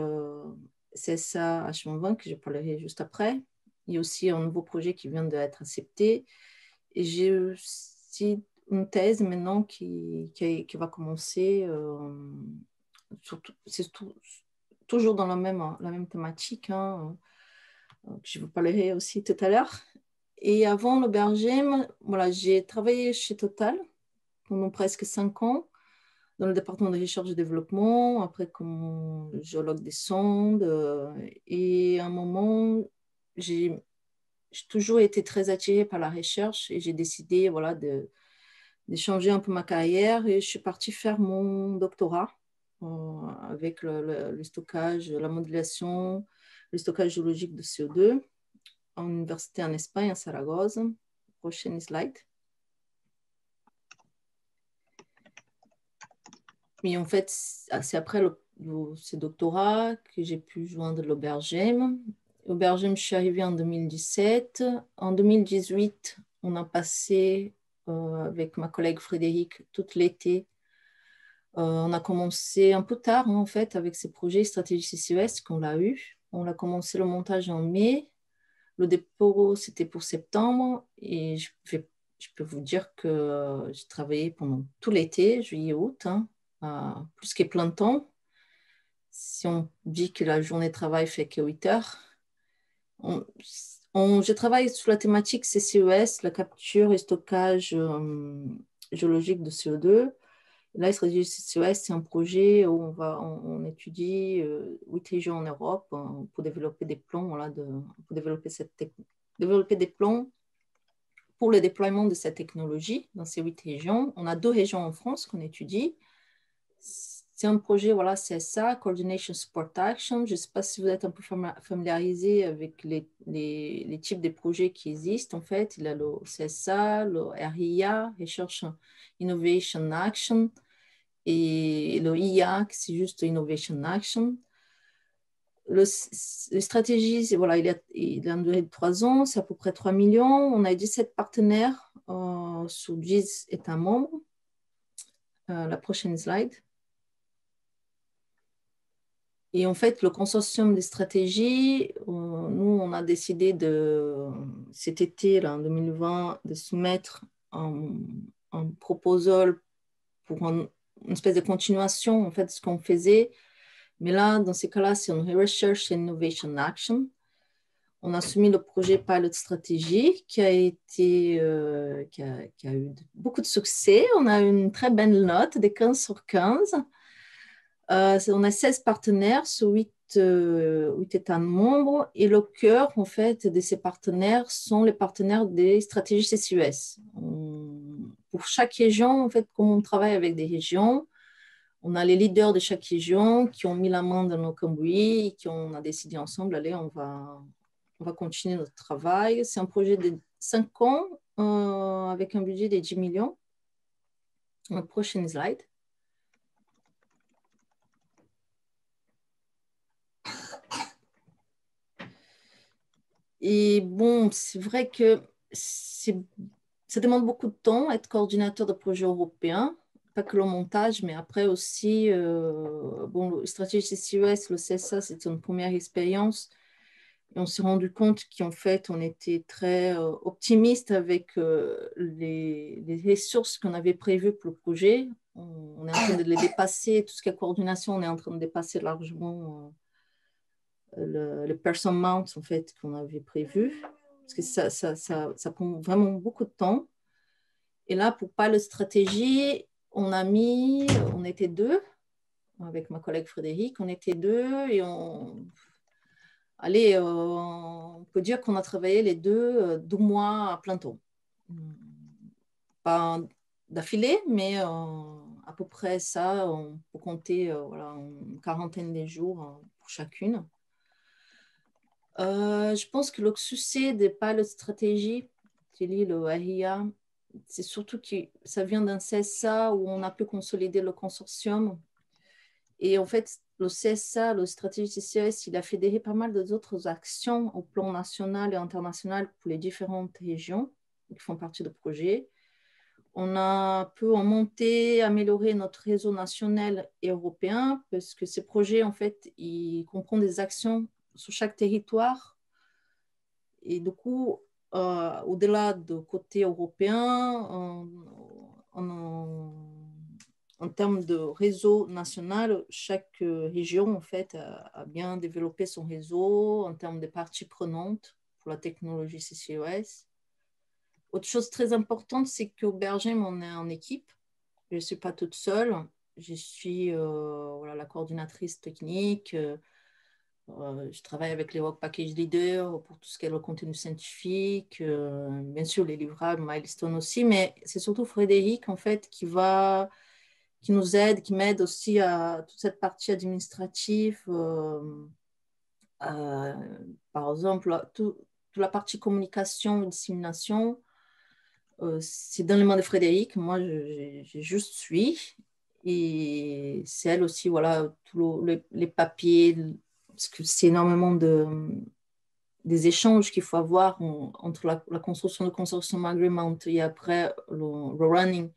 CSA H-20 que je parlerai juste après. Il y a aussi un nouveau projet qui vient d'être accepté. Et j'ai aussi une thèse maintenant qui va commencer. C'est toujours dans la même thématique, hein, que je vous parlerai aussi tout à l'heure. Et avant l'Aubergem, voilà, j'ai travaillé chez Total pendant presque 5 ans dans le département de recherche et développement, après comme géologue des sondes. Et à un moment, j'ai toujours été très attirée par la recherche et j'ai décidé voilà, de changer un peu ma carrière et je suis partie faire mon doctorat avec le stockage, la modélisation, le stockage géologique de CO2 en université en Espagne, à Saragosse. Prochaine slide. Mais en fait, c'est après ce doctorat que j'ai pu joindre l'Aubergem. L'Aubergem, je suis arrivée en 2017. En 2018, on a passé avec ma collègue Frédéric tout l'été. On a commencé un peu tard, hein, en fait, avec ces projets stratégie CCES qu'on a eu. On a commencé le montage en mai. Le dépôt, c'était pour septembre. Et je peux vous dire que j'ai travaillé pendant tout l'été, juillet-août, hein, plus que plein de temps. Si on dit que la journée de travail fait que 8 heures, je travaille sur la thématique CCES, la capture et stockage géologique de CO2. Là, la stratégie CCES, c'est un projet où on étudie 8 régions en Europe pour développer des plans, voilà, pour développer des plans pour le déploiement de cette technologie dans ces 8 régions. On a 2 régions en France qu'on étudie. C'est un projet, voilà, CSA, Coordination Support Action. Je ne sais pas si vous êtes un peu familiarisé avec les types de projets qui existent. En fait, il y a le CSA, le RIA, Research Innovation Action, et le IA, c'est juste Innovation Action. Les stratégies, voilà, il a une durée de 3 ans, c'est à peu près 3 millions. On a 17 partenaires sur 10 États membres. La prochaine slide. Et en fait, le consortium des stratégies, nous, on a décidé cet été, là, en 2020, de soumettre un proposal pour une espèce de continuation, en fait, de ce qu'on faisait. Mais là, dans ces cas-là, c'est une Research and Innovation Action. On a soumis le projet Pilot Stratégie qui a eu beaucoup de succès. On a une très belle note de 15 sur 15. On a 16 partenaires sur 8 États membres et le cœur en fait, de ces partenaires sont les partenaires des stratégies CCUS. Pour chaque région, en fait, comme on travaille avec des régions, on a les leaders de chaque région qui ont mis la main dans nos cambouis et qui on a décidé ensemble, allez, on va continuer notre travail. C'est un projet de 5 ans avec un budget de 10 millions. La prochaine slide. Et bon, c'est vrai que ça demande beaucoup de temps, être coordinateur de projets européens, pas que le montage, mais après aussi, bon, le stratégie CCES, le CSA, c'était une première expérience. Et on s'est rendu compte qu'en fait, on était très optimiste avec les ressources qu'on avait prévues pour le projet. On est en train de les dépasser, tout ce qui est coordination, on est en train de dépasser largement le person mount en fait, qu'on avait prévu. Parce que ça prend vraiment beaucoup de temps. Et là, pour parler de stratégie, on était 2, avec ma collègue Frédéric, on était 2 et on peut dire qu'on a travaillé les 2 mois à plein temps. Pas d'affilée, mais à peu près ça, on peut compter voilà, une quarantaine de jours pour chacune. Je pense que le succès des pilotes stratégie, le RIA, c'est surtout que ça vient d'un CSA où on a pu consolider le consortium. Et en fait, le CSA, le stratégie CCES, il a fédéré pas mal d'autres actions au plan national et international pour les différentes régions qui font partie du projet. on a un peu monté, amélioré notre réseau national et européen parce que ces projets, en fait, ils comprennent des actions sur chaque territoire. Et du coup, au-delà du côté européen, en termes de réseau national, chaque région, en fait, a bien développé son réseau en termes de parties prenantes pour la technologie CCOS. Autre chose très importante, c'est qu'au Bergem, on est en équipe. Je ne suis pas toute seule. Je suis voilà, la coordinatrice technique. Je travaille avec les Work Package Leaders pour tout ce qui est le contenu scientifique. Bien sûr, les livrables, Milestone aussi. Mais c'est surtout Frédéric, en fait, qui nous aide, qui m'aide aussi à toute cette partie administrative. Par exemple, toute la partie communication et dissémination. C'est dans les mains de Frédéric. Moi, je juste suis. Et c'est elle aussi, voilà, tous les papiers, parce que c'est énormément des échanges qu'il faut avoir entre la construction de consortium agreement et après le running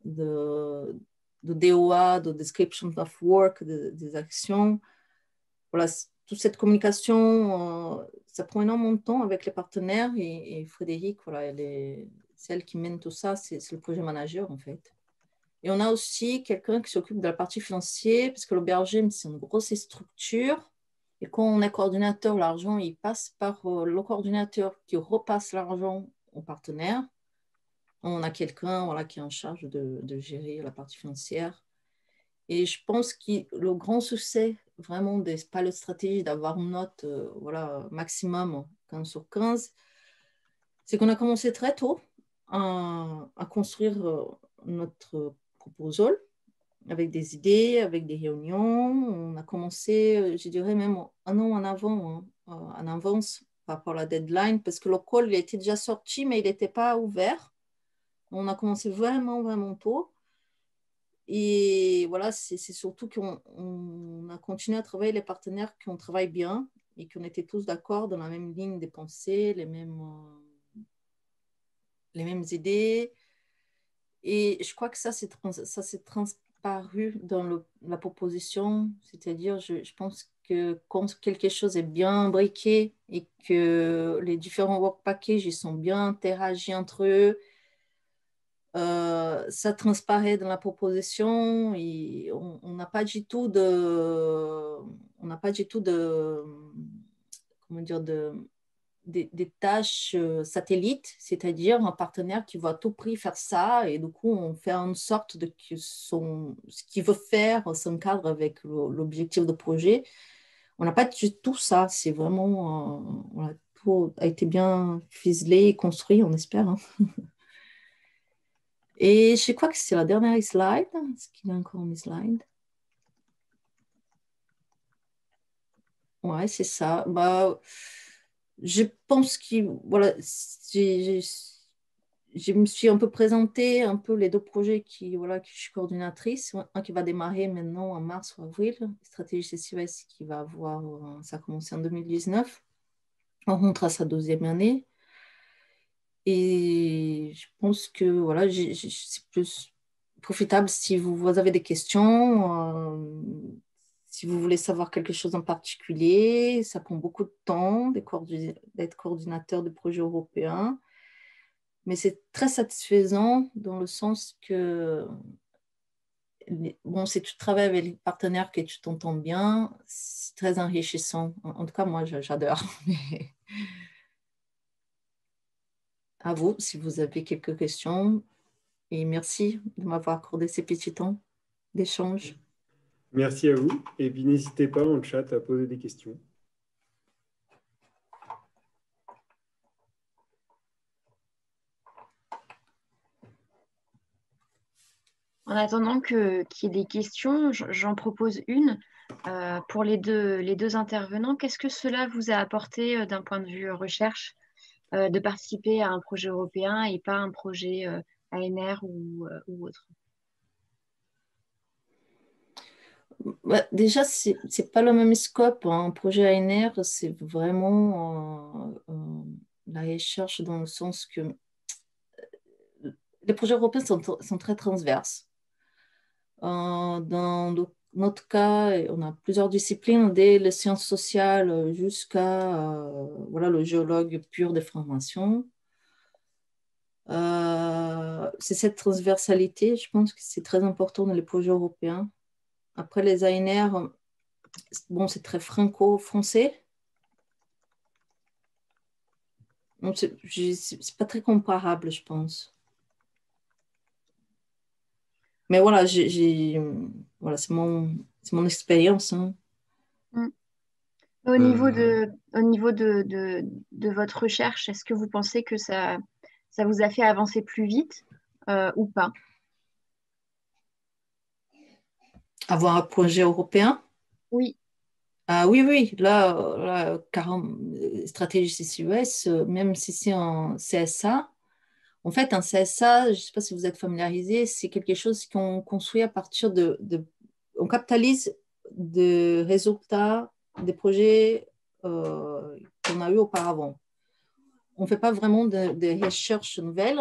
de DOA, de description of work, des actions. Voilà, toute cette communication, ça prend énormément de temps avec les partenaires et Frédéric, voilà, c'est elle qui mène tout ça, c'est le projet manager en fait. Et on a aussi quelqu'un qui s'occupe de la partie financière, parce que le Bergem, c'est une grosse structure. Et quand on est coordinateur, l'argent, il passe par le coordinateur qui repasse l'argent au partenaire. On a quelqu'un voilà, qui est en charge de gérer la partie financière. Et je pense que le grand succès vraiment des pilotes stratégies d'avoir une note voilà, maximum 15 sur 15, c'est qu'on a commencé très tôt à construire notre proposal avec des idées, avec des réunions. On a commencé, je dirais même un an en avant, en avance par rapport à la deadline, parce que le call il était déjà sorti, mais il n'était pas ouvert. On a commencé vraiment, vraiment tôt. Et voilà, c'est surtout qu'on a continué à travailler les partenaires qui ont travaillé bien et qu'on était tous d'accord dans la même ligne des pensées, les mêmes idées. Et je crois que ça s'est transparu dans la proposition. C'est-à-dire, je pense que quand quelque chose est bien briqué et que les différents work packages ils sont bien interagis entre eux, ça transparaît dans la proposition et on n'a pas du tout comment dire, des tâches satellites, c'est-à-dire un partenaire qui va à tout prix faire ça et du coup on fait en sorte que ce qu'il veut faire s'encadre avec l'objectif de projet. On n'a pas du tout ça, c'est vraiment voilà, tout a été bien ficelé et construit, on espère. Hein. Et je crois que c'est la dernière slide. Est-ce qu'il y a encore une slide? Ouais, c'est ça. Bah, je pense que voilà, je me suis un peu présentée un peu les deux projets que je suis coordinatrice. Un qui va démarrer maintenant en mars ou avril, stratégie CCOS qui va avoir, ça a commencé en 2019. On rentre à sa 12e année. Et je pense que voilà, c'est plus profitable si vous avez des questions, si vous voulez savoir quelque chose en particulier. Ça prend beaucoup de temps d'être coordinateur de projets européens, mais c'est très satisfaisant dans le sens que bon, si tu travailles avec les partenaires que tu t'entends bien, c'est très enrichissant. En tout cas, moi, j'adore. À vous, si vous avez quelques questions. Et merci de m'avoir accordé ces petits temps d'échange. Merci à vous. Et puis, n'hésitez pas en chat à poser des questions. En attendant qu'il y ait des questions, j'en propose une. Pour les deux intervenants, qu'est-ce que cela vous a apporté d'un point de vue recherche de participer à un projet européen et pas un projet ANR ou autre? Déjà, ce n'est pas le même scope. Hein. Un projet ANR, c'est vraiment la recherche dans le sens que les projets européens sont très transverses. Dans notre cas, on a plusieurs disciplines, dès les sciences sociales jusqu'à voilà, le géologue pur de formation. C'est cette transversalité, je pense que c'est très important dans les projets européens. Après, les ANR, bon, c'est très franco-français. Donc, c'est pas très comparable, je pense. Mais voilà, voilà c'est mon expérience. Hein. Au niveau de votre recherche, est-ce que vous pensez que ça vous a fait avancer plus vite ou pas? Avoir un projet européen? Oui. Ah, oui, là 40, stratégie CCUS, même si c'est un CSA, en fait, un CSA, je ne sais pas si vous êtes familiarisé, c'est quelque chose qu'on construit à partir on capitalise des résultats des projets qu'on a eu auparavant. On ne fait pas vraiment de recherches nouvelles,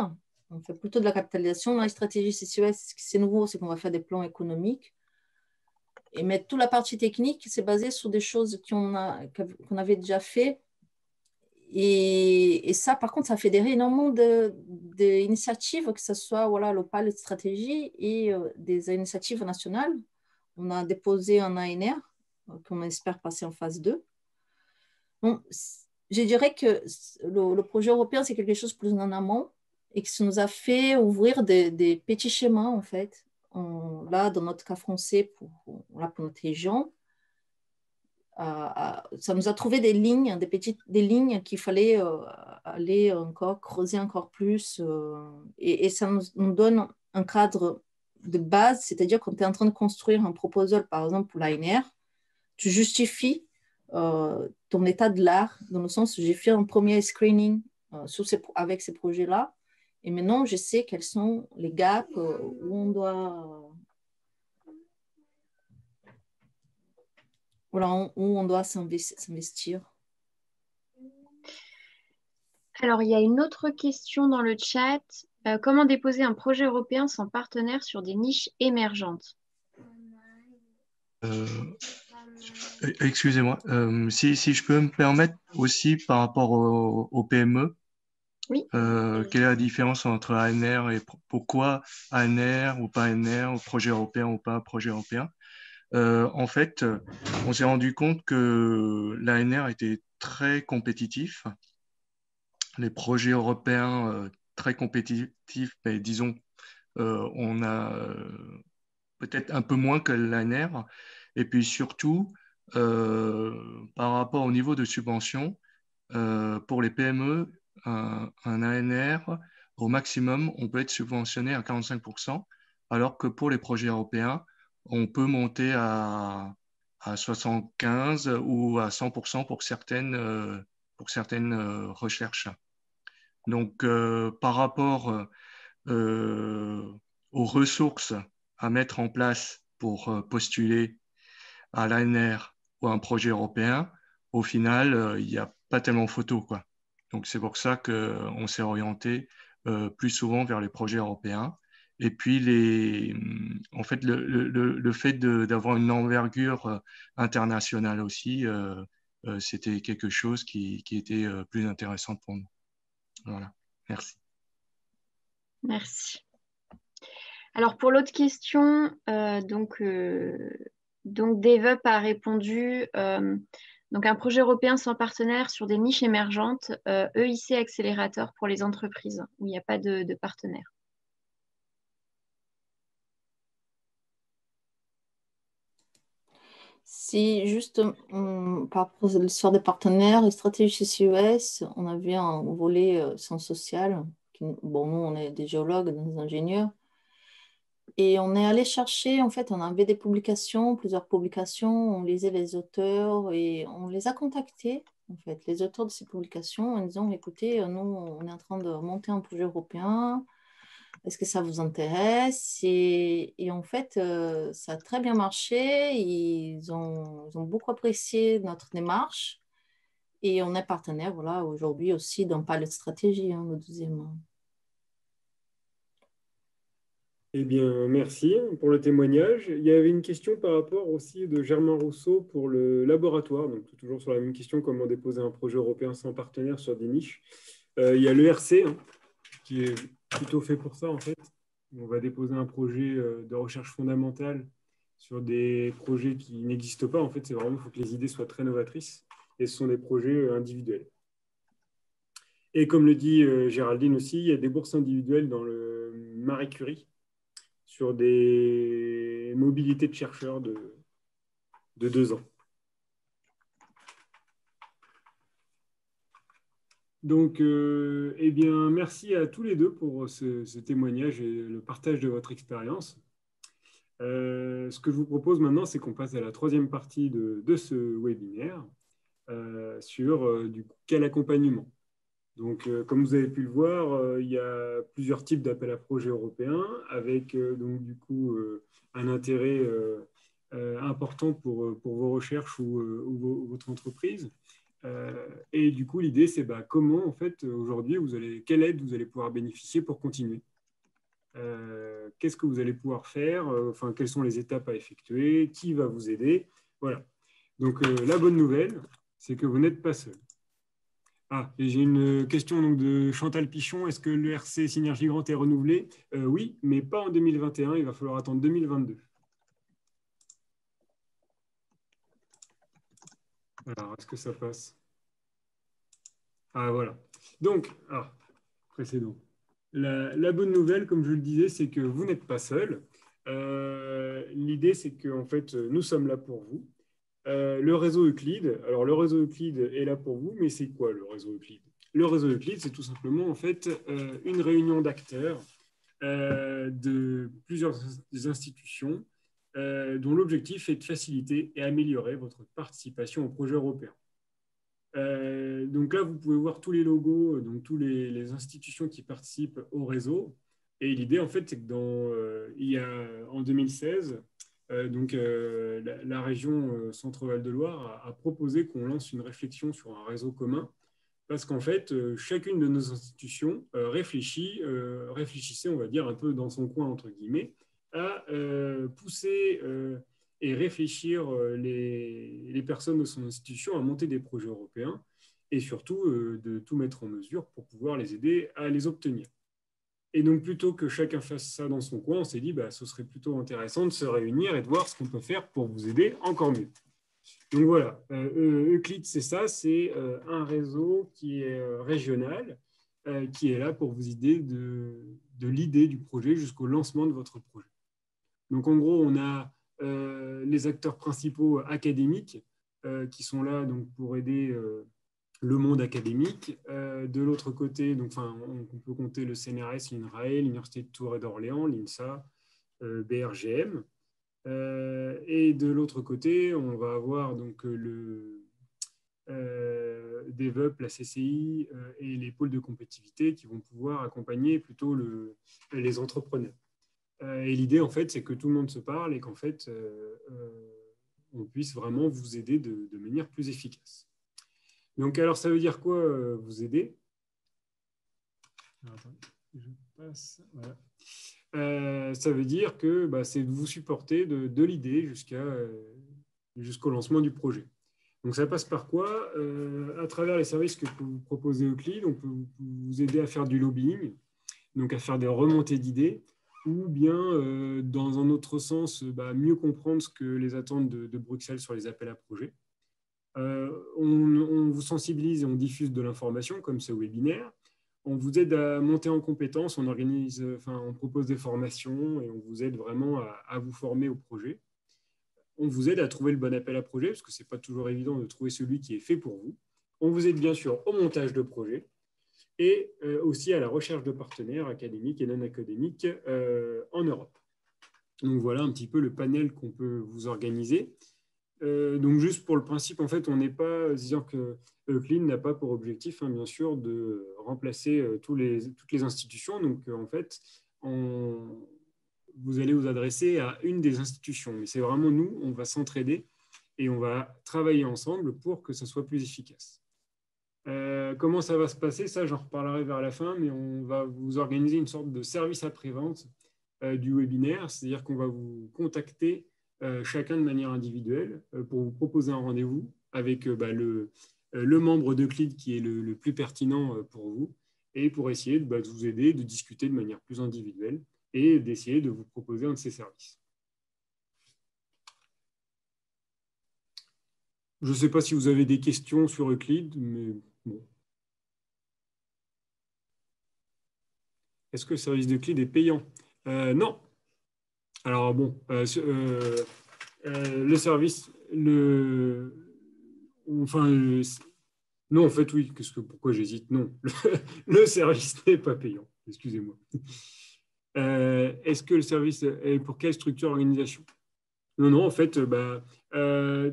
on fait plutôt de la capitalisation. Dans la stratégie CCUS, ce qui c'est nouveau, c'est qu'on va faire des plans économiques. Mais toute la partie technique, c'est basé sur des choses qu'on avait déjà fait. Et ça, par contre, ça fédère énormément d'initiatives, que ce soit voilà, le pôle de stratégie et des initiatives nationales. On a déposé un ANR qu'on espère passer en phase 2. Donc, je dirais que le projet européen, c'est quelque chose plus en amont et que ça nous a fait ouvrir des petits schémas, en fait. Là, dans notre cas français, pour notre région, ça nous a trouvé des lignes, des lignes qu'il fallait aller encore, creuser encore plus. Et ça nous donne un cadre de base, c'est-à-dire quand tu es en train de construire un proposal, par exemple, pour l'ANR, tu justifies ton état de l'art, dans le sens où j'ai fait un premier screening avec ces projets-là, et maintenant je sais quels sont les gaps où on doit... Voilà, où on doit s'investir. Alors, il y a une autre question dans le chat. Comment déposer un projet européen sans partenaire sur des niches émergentes? Excusez-moi, si je peux me permettre aussi par rapport aux PME, oui. Quelle est la différence entre ANR et pourquoi ANR ou pas ANR, ou projet européen ou pas projet européen? En fait, on s'est rendu compte que l'ANR était très compétitif, les projets européens très compétitifs, mais disons, on a peut-être un peu moins que l'ANR, et puis surtout, par rapport au niveau de subvention, pour les PME, un ANR, au maximum, on peut être subventionné à 45%, alors que pour les projets européens, on peut monter à 75 ou à 100% pour certaines recherches. Donc, par rapport aux ressources à mettre en place pour postuler à l'ANR ou à un projet européen, au final, il n'y a pas tellement photo, quoi. Donc, c'est pour ça qu'on s'est orienté plus souvent vers les projets européens. Et puis, en fait, le fait d'avoir une envergure internationale aussi, c'était quelque chose qui était plus intéressant pour nous. Voilà, merci. Merci. Alors, pour l'autre question, donc DevUp a répondu donc un projet européen sans partenaire sur des niches émergentes, EIC Accélérateur pour les entreprises, où il n'y a pas de partenaire. Si juste par rapport à l'histoire des partenaires, les stratégies CCUS, on avait un volet sciences sociales. Bon, nous, on est des géologues, des ingénieurs. Et on est allé chercher, en fait, on avait des publications, plusieurs publications, on lisait les auteurs et on les a contactés, en fait, les auteurs de ces publications, en disant, écoutez, nous, on est en train de monter un projet européen, est-ce que ça vous intéresse? Et en fait, ça a très bien marché, ils ont beaucoup apprécié notre démarche et on est partenaire, voilà, aujourd'hui aussi dans Pilot Stratégie, le deuxième. Eh bien, merci pour le témoignage. Il y avait une question par rapport aussi de Germain Rousseau pour le laboratoire. Donc, toujours sur la même question, comment déposer un projet européen sans partenaire sur des niches. Il y a l'ERC, hein, qui est plutôt fait pour ça, en fait. On va déposer un projet de recherche fondamentale sur des projets qui n'existent pas. En fait, c'est vraiment, il faut que les idées soient très novatrices. Et ce sont des projets individuels. Et comme le dit Géraldine aussi, il y a des bourses individuelles dans le Marie Curie sur des mobilités de chercheurs de 2 ans. Donc, eh bien, merci à tous les deux pour ce témoignage et le partage de votre expérience. Ce que je vous propose maintenant, c'est qu'on passe à la troisième partie de ce webinaire sur du coup, quel accompagnement. Donc, comme vous avez pu le voir, il y a plusieurs types d'appels à projets européens avec donc, du coup, un intérêt important pour vos recherches ou votre entreprise. Et du coup, l'idée, c'est comment, en fait, aujourd'hui, quelle aide vous allez pouvoir bénéficier pour continuer. Qu'est-ce que vous allez pouvoir faire, enfin, quelles sont les étapes à effectuer, qui va vous aider. Voilà. Donc, la bonne nouvelle, c'est que vous n'êtes pas seul. Ah, et j'ai une question donc, de Chantal Pichon. Est-ce que l'ERC Synergie Grant est renouvelé? Oui, mais pas en 2021. Il va falloir attendre 2022. Alors, est-ce que ça passe? Ah, voilà. Donc, précédent. La bonne nouvelle, comme je le disais, c'est que vous n'êtes pas seul. L'idée, c'est que en fait, nous sommes là pour vous. Le réseau Euclide, alors le réseau Euclide est là pour vous, mais c'est quoi le réseau Euclide? Le réseau Euclide, c'est tout simplement en fait une réunion d'acteurs de plusieurs institutions dont l'objectif est de faciliter et améliorer votre participation au projet européen. Donc là, vous pouvez voir tous les logos, donc toutes les institutions qui participent au réseau. Et l'idée, en fait, c'est que il y a, en 2016, la région Centre-Val de Loire a proposé qu'on lance une réflexion sur un réseau commun parce qu'en fait, chacune de nos institutions réfléchissait, on va dire, un peu dans son coin, entre guillemets, à pousser et réfléchir les personnes de son institution à monter des projets européens et surtout de tout mettre en mesure pour pouvoir les aider à les obtenir. Et donc, plutôt que chacun fasse ça dans son coin, on s'est dit ce serait plutôt intéressant de se réunir et de voir ce qu'on peut faire pour vous aider encore mieux. Donc voilà, Euclide, c'est ça, c'est un réseau qui est régional, qui est là pour vous aider de l'idée du projet jusqu'au lancement de votre projet. Donc en gros, on a les acteurs principaux académiques qui sont là donc, pour aider le monde académique. De l'autre côté, on peut compter le CNRS, l'INRAE, l'Université de Tours et d'Orléans, l'INSA, BRGM. Et de l'autre côté, on va avoir donc le DevUp, la CCI et les pôles de compétitivité qui vont pouvoir accompagner plutôt les entrepreneurs. Et l'idée, en fait, c'est que tout le monde se parle et qu'en fait, on puisse vraiment vous aider de manière plus efficace. Donc, alors, ça veut dire quoi, vous aider? Alors, attendez, je passe. Voilà. Ça veut dire que c'est de vous supporter de l'idée jusqu'au lancement du projet. Donc, ça passe par quoi? À travers les services que vous proposez Euclide, on peut vous aider à faire du lobbying, donc à faire des remontées d'idées, ou bien, dans un autre sens, mieux comprendre ce que les attentes de Bruxelles sur les appels à projets. On vous sensibilise et on diffuse de l'information, comme ce webinaire. On vous aide à monter en compétences, on propose des formations et on vous aide vraiment à vous former au projet. On vous aide à trouver le bon appel à projet, parce que ce n'est pas toujours évident de trouver celui qui est fait pour vous. On vous aide bien sûr au montage de projet et aussi à la recherche de partenaires académiques et non académiques en Europe. Donc voilà un petit peu le panel qu'on peut vous organiser. Donc juste pour le principe, en fait, on n'est pas disant que Euclide n'a pas pour objectif, bien sûr, de remplacer toutes les institutions. Donc en fait, vous allez vous adresser à une des institutions. Mais c'est vraiment nous, on va s'entraider et on va travailler ensemble pour que ça soit plus efficace. Comment ça va se passer? Ça, j'en reparlerai vers la fin, mais on va vous organiser une sorte de service après-vente du webinaire, c'est-à-dire qu'on va vous contacter chacun de manière individuelle pour vous proposer un rendez-vous avec le membre d'Euclid qui est le plus pertinent pour vous et pour essayer de vous aider, de discuter de manière plus individuelle et d'essayer de vous proposer un de ces services. Je ne sais pas si vous avez des questions sur Euclid, mais bon. Est-ce que le service d'Euclid est payant? Non. Alors bon, le service, non, en fait, oui. Pourquoi j'hésite? Non, le service n'est pas payant. Excusez-moi. Est-ce que le service est pour quelle structure organisation? Non, en fait,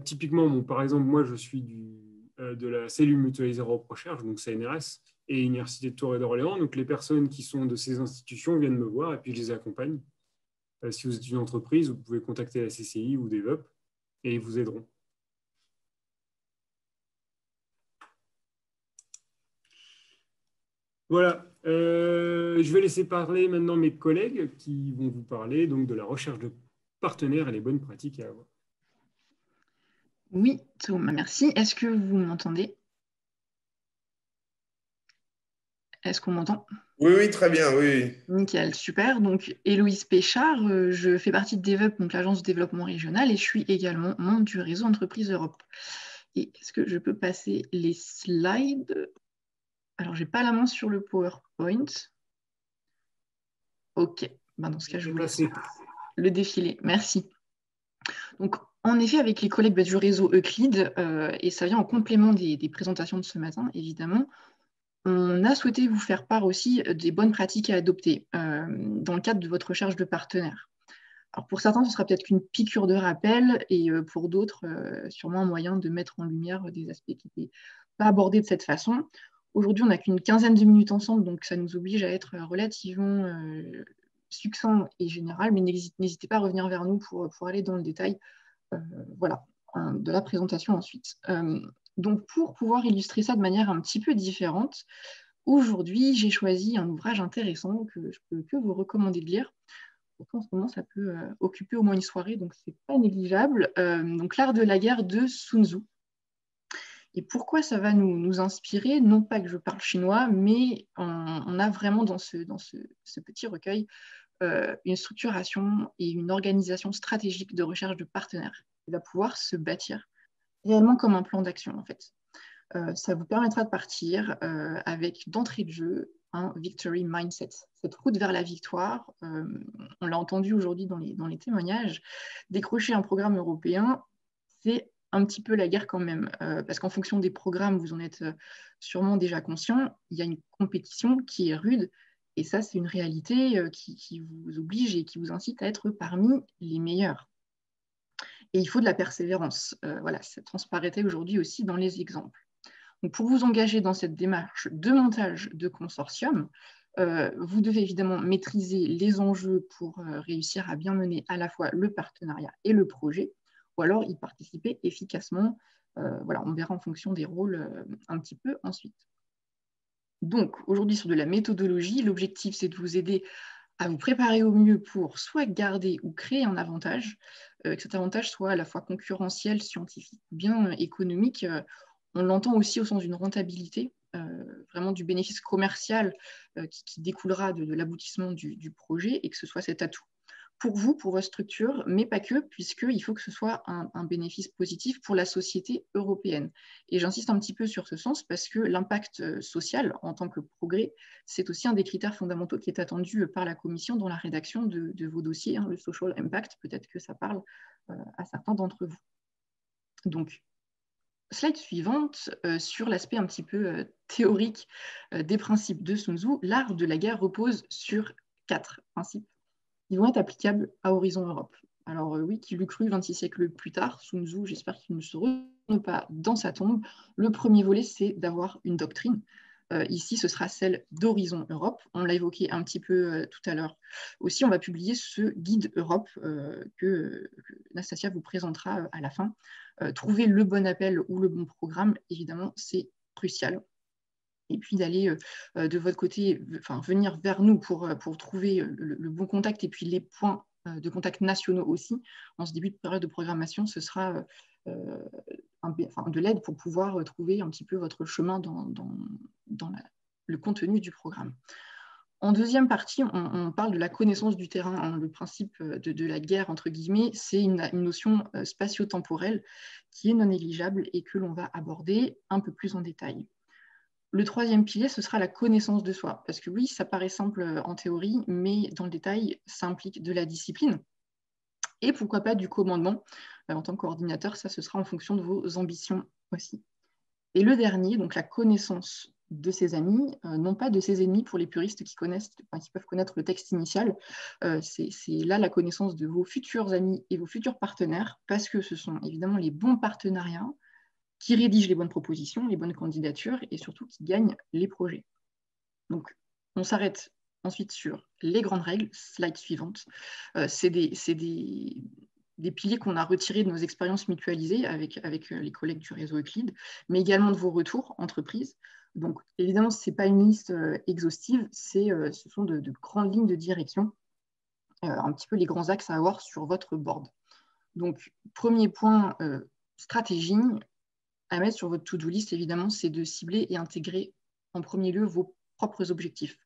typiquement, bon, par exemple, moi, je suis de la cellule mutualisée Europe Recherche, donc CNRS, et Université de Tours et d'Orléans. Donc, les personnes qui sont de ces institutions viennent me voir et puis je les accompagne. Si vous êtes une entreprise, vous pouvez contacter la CCI ou DevUp et ils vous aideront. Voilà. Je vais laisser parler maintenant mes collègues qui vont vous parler donc, de la recherche de partenaires et les bonnes pratiques à avoir. Oui, Thomas, merci. Est-ce que vous m'entendez? Est-ce qu'on m'entend? Oui, très bien, oui. Nickel, super. Donc, Héloïse Péchard, je fais partie de DevUp, donc l'agence de développement régional, et je suis également membre du réseau Entreprise Europe. Et est-ce que je peux passer les slides? Alors, je n'ai pas la main sur le PowerPoint. OK. Dans ce cas, je vous laisse le défilé. Merci. Donc, en effet, avec les collègues du réseau Euclid, et ça vient en complément des présentations de ce matin, évidemment, on a souhaité vous faire part aussi des bonnes pratiques à adopter dans le cadre de votre recherche de partenaires. Alors pour certains, ce sera peut-être qu'une piqûre de rappel, et pour d'autres, sûrement un moyen de mettre en lumière des aspects qui n'étaient pas abordés de cette façon. Aujourd'hui, on n'a qu'une quinzaine de minutes ensemble, donc ça nous oblige à être relativement succinct et général, mais n'hésitez pas à revenir vers nous pour aller dans le détail de la présentation ensuite. Donc, pour pouvoir illustrer ça de manière un petit peu différente, aujourd'hui, j'ai choisi un ouvrage intéressant que je peux que vous recommander de lire. Pourtant, en ce moment, ça peut occuper au moins une soirée, donc ce n'est pas négligeable. Donc, L'art de la guerre de Sun Tzu. Et pourquoi ça va nous inspirer? Non pas que je parle chinois, mais on a vraiment dans ce petit recueil une structuration et une organisation stratégique de recherche de partenaires qui va pouvoir se bâtir réellement comme un plan d'action, en fait. Ça vous permettra de partir avec, d'entrée de jeu, un victory mindset. Cette route vers la victoire, on l'a entendu aujourd'hui dans les témoignages, décrocher un programme européen, c'est un petit peu la guerre quand même, parce qu'en fonction des programmes, vous en êtes sûrement déjà conscient, il y a une compétition qui est rude, et ça, c'est une réalité qui vous oblige et qui vous incite à être parmi les meilleurs. Et il faut de la persévérance. Voilà, ça transparaît aujourd'hui aussi dans les exemples. Donc, pour vous engager dans cette démarche de montage de consortium, vous devez évidemment maîtriser les enjeux pour réussir à bien mener à la fois le partenariat et le projet, ou alors y participer efficacement. On verra en fonction des rôles un petit peu ensuite. Donc, aujourd'hui, sur de la méthodologie, l'objectif, c'est de vous aider à vous préparer au mieux pour soit garder ou créer un avantage, que cet avantage soit à la fois concurrentiel, scientifique, bien économique. On l'entend aussi au sens d'une rentabilité, vraiment du bénéfice commercial qui découlera de l'aboutissement du projet, et que ce soit cet atout pour vous, pour votre structure, mais pas que, puisqu'il faut que ce soit un bénéfice positif pour la société européenne. Et j'insiste un petit peu sur ce sens parce que l'impact social en tant que progrès, c'est aussi un des critères fondamentaux qui est attendu par la Commission dans la rédaction de vos dossiers, le social impact, peut-être que ça parle à certains d'entre vous. Donc, slide suivante, sur l'aspect un petit peu théorique des principes de Sun Tzu, l'art de la guerre repose sur 4 principes. Ils vont être applicables à Horizon Europe. Alors oui, qui l'eût cru 26 siècles plus tard, Sun Tzu, j'espère qu'il ne se retourne pas dans sa tombe. Le premier volet, c'est d'avoir une doctrine. Ici, ce sera celle d'Horizon Europe. On l'a évoqué un petit peu tout à l'heure. Aussi, on va publier ce guide Europe que Nastasia vous présentera à la fin. Trouver le bon appel ou le bon programme, évidemment, c'est crucial. et puis d'aller de votre côté, venir vers nous pour trouver le bon contact et puis les points de contact nationaux aussi. En ce début de période de programmation, ce sera de l'aide pour pouvoir trouver un petit peu votre chemin dans le contenu du programme. En deuxième partie, on parle de la connaissance du terrain. Hein. Le principe de la guerre, entre guillemets, c'est une notion spatio-temporelle qui est non négligeable et que l'on va aborder un peu plus en détail. Le troisième pilier, ce sera la connaissance de soi. Parce que oui, ça paraît simple en théorie, mais dans le détail, ça implique de la discipline. Et pourquoi pas du commandement. En tant que coordinateur, ça, ce sera en fonction de vos ambitions aussi. Et le dernier, donc la connaissance de ses amis, non pas de ses ennemis pour les puristes qui peuvent connaître le texte initial. C'est là la connaissance de vos futurs amis et vos futurs partenaires, parce que ce sont évidemment les bons partenariats qui rédigent les bonnes propositions, les bonnes candidatures et surtout qui gagnent les projets. Donc, on s'arrête ensuite sur les grandes règles, slide suivante. C'est des piliers qu'on a retirés de nos expériences mutualisées avec les collègues du réseau Euclid, mais également de vos retours entreprises. Donc, évidemment, ce n'est pas une liste exhaustive, ce sont de grandes lignes de direction, un petit peu les grands axes à avoir sur votre board. Donc, premier point, stratégie à mettre sur votre to-do list, évidemment, c'est de cibler et intégrer en premier lieu vos propres objectifs.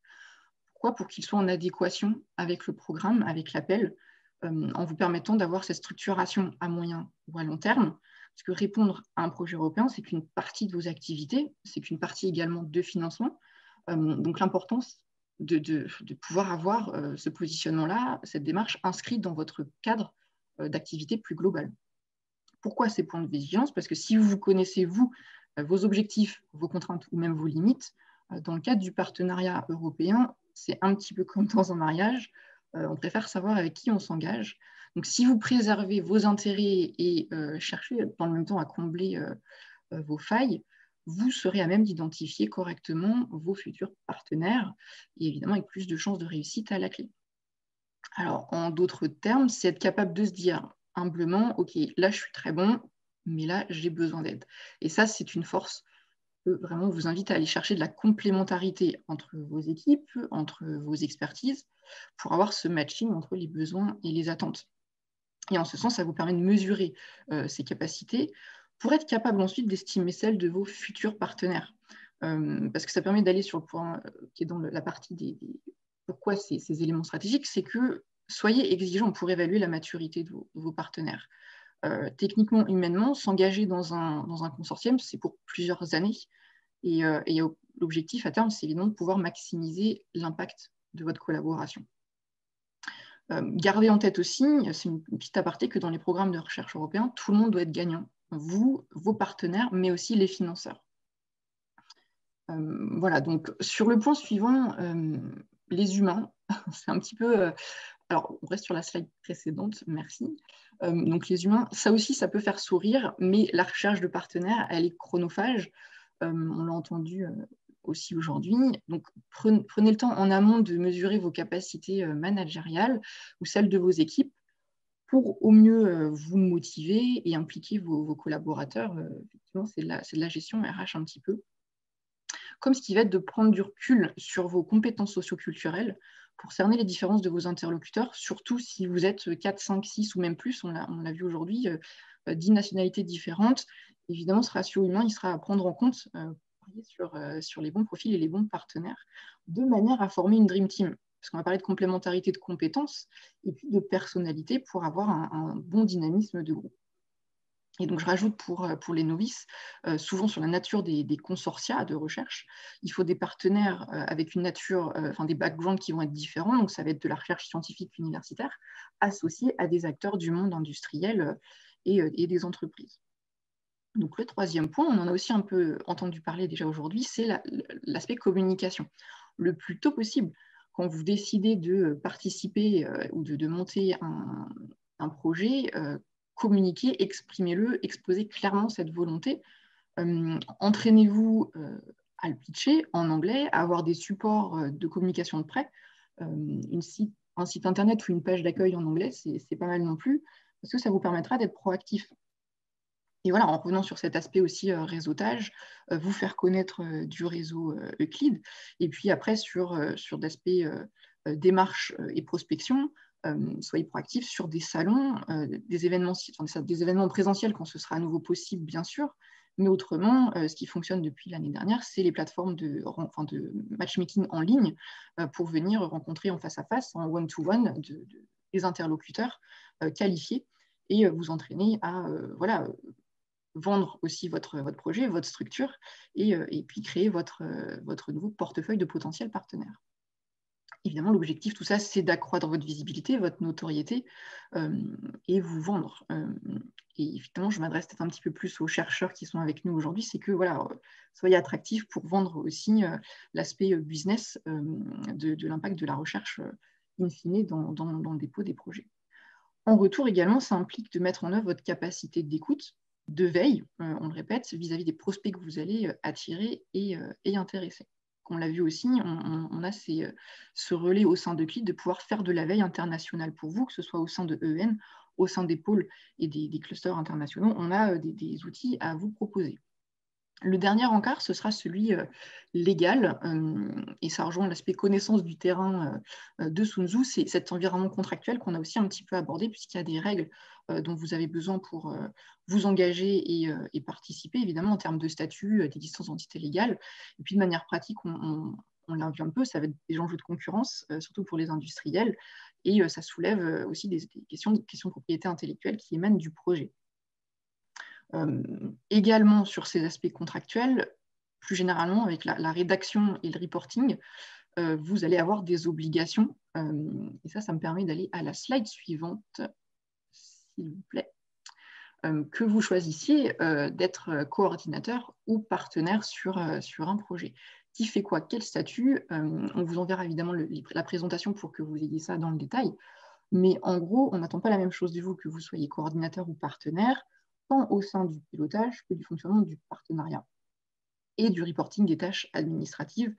Pourquoi ? Pour qu'ils soient en adéquation avec le programme, avec l'appel, en vous permettant d'avoir cette structuration à moyen ou à long terme. Parce que répondre à un projet européen, c'est qu'une partie de vos activités, c'est qu'une partie également de financement. Donc l'importance de pouvoir avoir ce positionnement-là, cette démarche inscrite dans votre cadre d'activité plus global. Pourquoi ces points de vigilance ? Parce que si vous connaissez, vous, vos objectifs, vos contraintes ou même vos limites, dans le cadre du partenariat européen, c'est un petit peu comme dans un mariage, on préfère savoir avec qui on s'engage. Donc, si vous préservez vos intérêts et cherchez dans le même temps à combler vos failles, vous serez à même d'identifier correctement vos futurs partenaires et évidemment avec plus de chances de réussite à la clé. Alors, en d'autres termes, c'est être capable de se dire humblement, OK, là, je suis très bon, mais là, j'ai besoin d'aide. Et ça, c'est une force que vraiment vous invite à aller chercher de la complémentarité entre vos équipes, entre vos expertises, pour avoir ce matching entre les besoins et les attentes. Et en ce sens, ça vous permet de mesurer ces capacités pour être capable ensuite d'estimer celles de vos futurs partenaires. Parce que ça permet d'aller sur le point qui est dans la partie des pourquoi ces éléments stratégiques, c'est que soyez exigeants pour évaluer la maturité de vos partenaires. Techniquement, humainement, s'engager dans un consortium, c'est pour plusieurs années. Et l'objectif à terme, c'est évidemment de pouvoir maximiser l'impact de votre collaboration. Gardez en tête aussi, c'est une petite aparté, que dans les programmes de recherche européens, tout le monde doit être gagnant. Vous, vos partenaires, mais aussi les financeurs. Voilà, donc sur le point suivant, les humains, c'est un petit peu... alors, on reste sur la slide précédente, merci. Donc les humains, ça aussi, ça peut faire sourire, mais la recherche de partenaires, elle est chronophage. On l'a entendu aussi aujourd'hui. Donc, prenez le temps en amont de mesurer vos capacités managériales ou celles de vos équipes pour au mieux vous motiver et impliquer vos collaborateurs. Effectivement, c'est de la gestion RH un petit peu. Comme ce qui va être de prendre du recul sur vos compétences socioculturelles pour cerner les différences de vos interlocuteurs, surtout si vous êtes 4, 5, 6 ou même plus, on l'a vu aujourd'hui, 10 nationalités différentes. Évidemment, ce ratio humain, il sera à prendre en compte sur les bons profils et les bons partenaires, de manière à former une Dream Team. Parce qu'on va parler de complémentarité de compétences et puis de personnalité pour avoir un bon dynamisme de groupe. Et donc, je rajoute pour les novices, souvent sur la nature des consortia de recherche, il faut des partenaires avec une nature, des backgrounds qui vont être différents, donc ça va être de la recherche scientifique universitaire, associée à des acteurs du monde industriel et des entreprises. Donc, le troisième point, on en a aussi un peu entendu parler déjà aujourd'hui, c'est l'aspect communication. Le plus tôt possible, quand vous décidez de participer ou de monter un projet, communiquez, exprimez-le, exposez clairement cette volonté. Entraînez-vous à le pitcher en anglais, à avoir des supports de communication de prêt. Un site internet ou une page d'accueil en anglais, c'est pas mal non plus, parce que ça vous permettra d'être proactif. Et voilà, en revenant sur cet aspect aussi réseautage, vous faire connaître du réseau Euclid. Et puis après, sur l'aspect démarche et prospection, soyez proactifs sur des salons, des événements présentiels quand ce sera à nouveau possible, bien sûr. Mais autrement, ce qui fonctionne depuis l'année dernière, c'est les plateformes de matchmaking en ligne pour venir rencontrer en face à face, en one-to-one, des interlocuteurs qualifiés et vous entraîner à vendre aussi votre projet, votre structure et puis créer votre nouveau portefeuille de potentiels partenaires. Évidemment, l'objectif, tout ça, c'est d'accroître votre visibilité, votre notoriété et vous vendre. Et évidemment, je m'adresse peut-être un petit peu plus aux chercheurs qui sont avec nous aujourd'hui, c'est que soyez attractifs pour vendre aussi l'aspect business de l'impact de la recherche in fine dans le dépôt des projets. En retour également, ça implique de mettre en œuvre votre capacité d'écoute, de veille, on le répète, vis-à-vis des prospects que vous allez attirer et intéresser. On l'a vu aussi, on a ce relais au sein d'Euclid de pouvoir faire de la veille internationale pour vous, que ce soit au sein de EEN, au sein des pôles et des clusters internationaux. On a des outils à vous proposer. Le dernier encart, ce sera celui légal, et ça rejoint l'aspect connaissance du terrain de Sun Tzu. C'est cet environnement contractuel qu'on a aussi un petit peu abordé, puisqu'il y a des règles dont vous avez besoin pour vous engager et participer, évidemment, en termes de statut, des distances d'entité légale. Et puis, de manière pratique, on l'a vu un peu, ça va être des enjeux de concurrence, surtout pour les industriels, et ça soulève aussi des questions de propriété intellectuelle qui émanent du projet. Également sur ces aspects contractuels, plus généralement avec la rédaction et le reporting, vous allez avoir des obligations. Et ça me permet d'aller à la slide suivante, s'il vous plaît, que vous choisissiez d'être coordinateur ou partenaire sur un projet. Qui fait quoi? Quel statut? On vous enverra évidemment la présentation pour que vous ayez ça dans le détail. Mais en gros, on n'attend pas la même chose de vous que vous soyez coordinateur ou partenaire, tant au sein du pilotage que du fonctionnement du partenariat et du reporting des tâches administratives,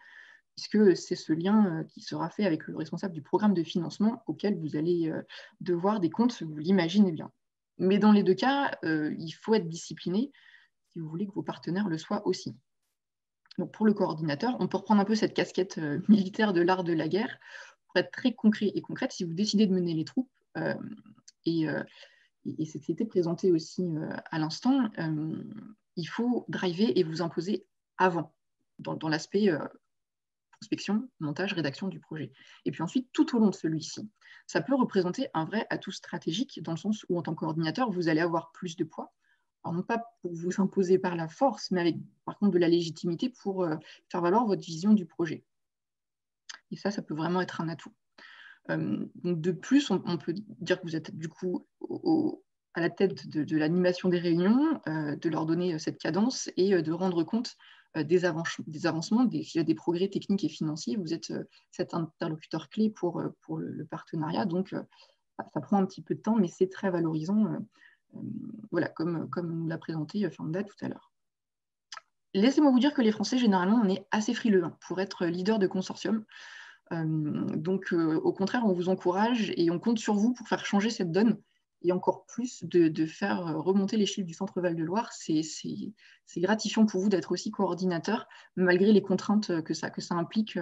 puisque c'est ce lien qui sera fait avec le responsable du programme de financement auquel vous allez devoir des comptes, vous l'imaginez bien. Mais dans les deux cas, il faut être discipliné si vous voulez que vos partenaires le soient aussi. Donc pour le coordinateur, on peut reprendre un peu cette casquette militaire de l'art de la guerre pour être très concret et concrète. Si vous décidez de mener les troupes, et c'était présenté aussi à l'instant, il faut driver et vous imposer avant, dans l'aspect prospection, montage, rédaction du projet. Et puis ensuite, tout au long de celui-ci, ça peut représenter un vrai atout stratégique dans le sens où, en tant que coordinateur, vous allez avoir plus de poids. Alors, non pas pour vous imposer par la force, mais avec, par contre, de la légitimité pour faire valoir votre vision du projet. Et ça peut vraiment être un atout. Donc de plus, on peut dire que vous êtes du coup à la tête de l'animation des réunions, de leur donner cette cadence et de rendre compte des avancements, des progrès techniques et financiers. Vous êtes cet interlocuteur clé pour le partenariat, donc ça prend un petit peu de temps, mais c'est très valorisant, voilà, comme nous l'a présenté Fanda tout à l'heure. Laissez-moi vous dire que les Français, généralement, on est assez frileux pour être leader de consortium. Donc, au contraire, on vous encourage et on compte sur vous pour faire changer cette donne et encore plus de faire remonter les chiffres du Centre Val-de-Loire. C'est gratifiant pour vous d'être aussi coordinateur, malgré les contraintes que ça implique.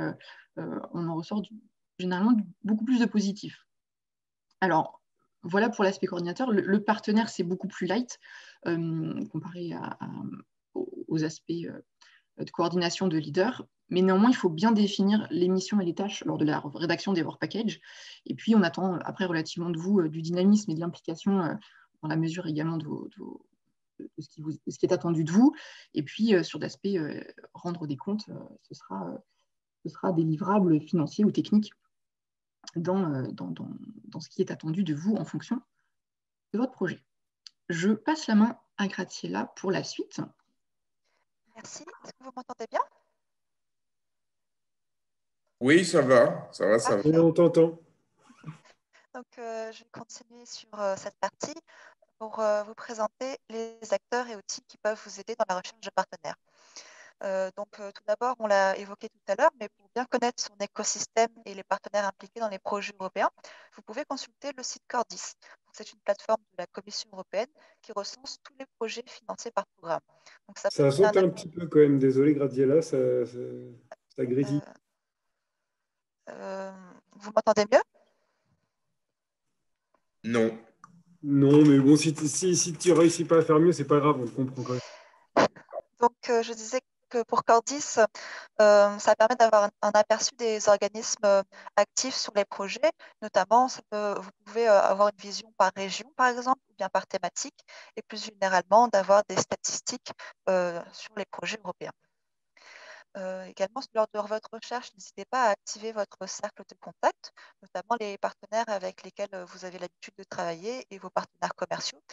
On en ressort généralement beaucoup plus de positif. Alors, voilà pour l'aspect coordinateur. Le partenaire, c'est beaucoup plus light comparé aux aspects de coordination de leader. Mais néanmoins, il faut bien définir les missions et les tâches lors de la rédaction des work packages. Et puis, on attend après relativement de vous du dynamisme et de l'implication dans la mesure également de ce qui est attendu de vous. Et puis, sur l'aspect rendre des comptes, ce sera des livrables financiers ou techniques dans ce qui est attendu de vous en fonction de votre projet. Je passe la main à Graziella pour la suite. Merci. Est-ce que vous m'entendez bien? Oui, ça va. Oui, on t'entend. Donc, je vais continuer sur cette partie pour vous présenter les acteurs et outils qui peuvent vous aider dans la recherche de partenaires. Tout d'abord, on l'a évoqué tout à l'heure, mais pour bien connaître son écosystème et les partenaires impliqués dans les projets européens, vous pouvez consulter le site Cordis. c'est une plateforme de la Commission européenne qui recense tous les projets financés par programme. Donc, ça peut Ça donner saute un petit peu quand même, désolé Graziella, ça grésille. Vous m'entendez mieux? Non. Non, mais bon, si tu réussis pas à faire mieux, c'est pas grave, on te comprend quand même. Donc, je disais que pour Cordis, ça permet d'avoir un aperçu des organismes actifs sur les projets. Notamment, vous pouvez avoir une vision par région, par exemple, ou bien par thématique, et plus généralement, d'avoir des statistiques sur les projets européens. Également, lors de votre recherche, n'hésitez pas à activer votre cercle de contact, notamment les partenaires avec lesquels vous avez l'habitude de travailler et vos partenaires commerciaux,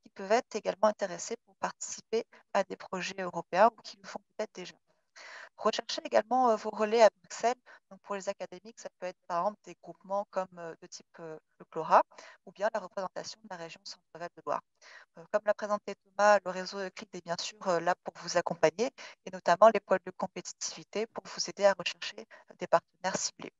qui peuvent être également intéressés pour participer à des projets européens ou qui le font peut-être déjà. Recherchez également vos relais à Bruxelles. Donc pour les académiques, ça peut être par exemple des groupements comme de type le CLORA ou bien la représentation de la région Centre-Val de Loire. Comme l'a présenté Thomas, le réseau Euclid est bien sûr là pour vous accompagner et notamment les pôles de compétitivité pour vous aider à rechercher des partenaires ciblés.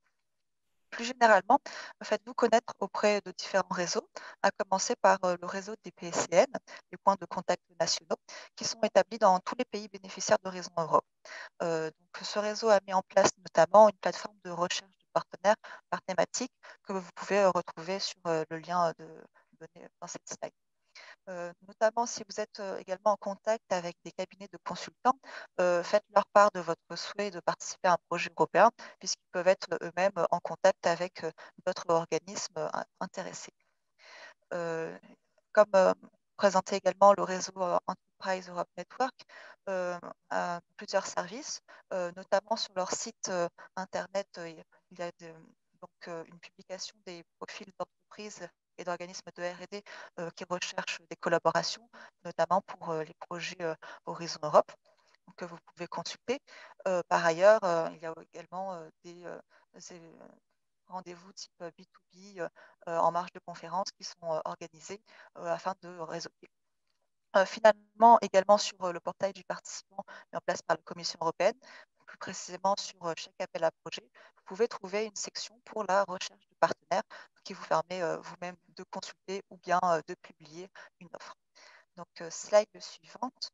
Plus généralement, faites-vous connaître auprès de différents réseaux, à commencer par le réseau des PSCN, les points de contact nationaux, qui sont établis dans tous les pays bénéficiaires d'Horizon Europe. Donc, ce réseau a mis en place notamment une plateforme de recherche de partenaires par thématique que vous pouvez retrouver sur le lien donné dans cette slide. Notamment si vous êtes également en contact avec des cabinets de consultants, faites-leur part de votre souhait de participer à un projet européen, puisqu'ils peuvent être eux-mêmes en contact avec d'autres organismes intéressés. Comme présenté également le réseau Enterprise Europe Network, a plusieurs services, notamment sur leur site internet, il y a une publication des profils d'entreprises et d'organismes de R&D qui recherchent des collaborations, notamment pour les projets Horizon Europe, que vous pouvez consulter. Par ailleurs, il y a également des rendez-vous type B2B en marge de conférences qui sont organisés afin de réseauter. Finalement, également sur le portail du participant mis en place par la Commission européenne, plus précisément sur chaque appel à projet, vous pouvez trouver une section pour la recherche de partenaires qui vous permet vous-même de consulter ou bien de publier une offre. Donc, slide suivante.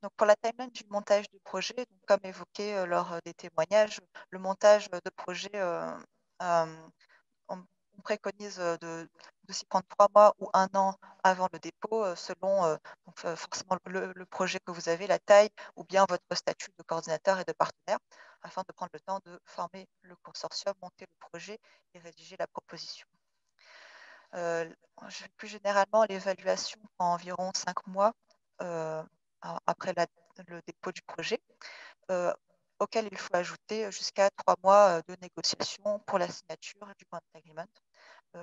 Donc, pour la timeline du montage du projet, donc, comme évoqué lors des témoignages, le montage de projet, on préconise de s'y prendre 3 mois ou 1 an avant le dépôt, selon forcément le projet que vous avez, la taille ou bien votre statut de coordinateur et de partenaire, afin de prendre le temps de former le consortium, monter le projet et rédiger la proposition. Plus généralement, l'évaluation prend environ 5 mois après le dépôt du projet, auquel il faut ajouter jusqu'à 3 mois de négociation pour la signature du Grant Agreement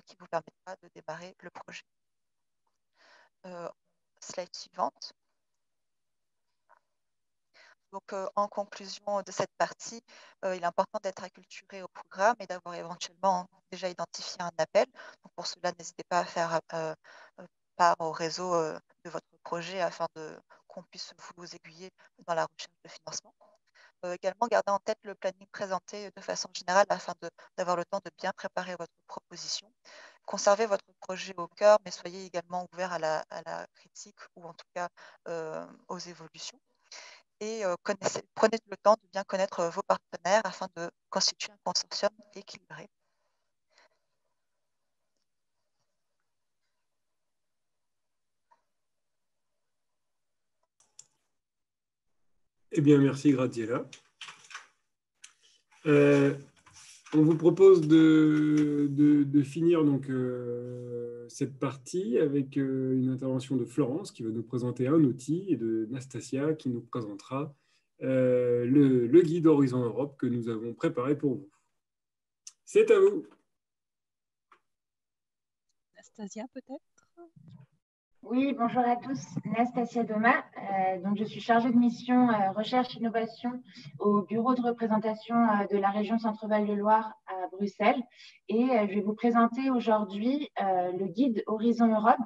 qui vous permettra de démarrer le projet. Slide suivante. Donc, en conclusion de cette partie, il est important d'être acculturé au programme et d'avoir éventuellement déjà identifié un appel. Donc, pour cela, n'hésitez pas à faire part au réseau de votre projet afin qu'on puisse vous aiguiller dans la recherche de financement. Également, gardez en tête le planning présenté de façon générale afin d'avoir le temps de bien préparer votre proposition. Conservez votre projet au cœur, mais soyez également ouvert à la critique ou en tout cas aux évolutions. Et prenez le temps de bien connaître vos partenaires afin de constituer un consortium équilibré. Eh bien, merci Graziella. On vous propose de finir donc, cette partie avec une intervention de Florence qui va nous présenter un outil et de Nastasia qui nous présentera le guide Horizon Europe que nous avons préparé pour vous. C'est à vous. Nastasia, peut-être? Oui, bonjour à tous. Nastasia Doma. Donc je suis chargée de mission recherche-innovation au bureau de représentation de la région Centre-Val de Loire à Bruxelles. Et je vais vous présenter aujourd'hui le guide Horizon Europe.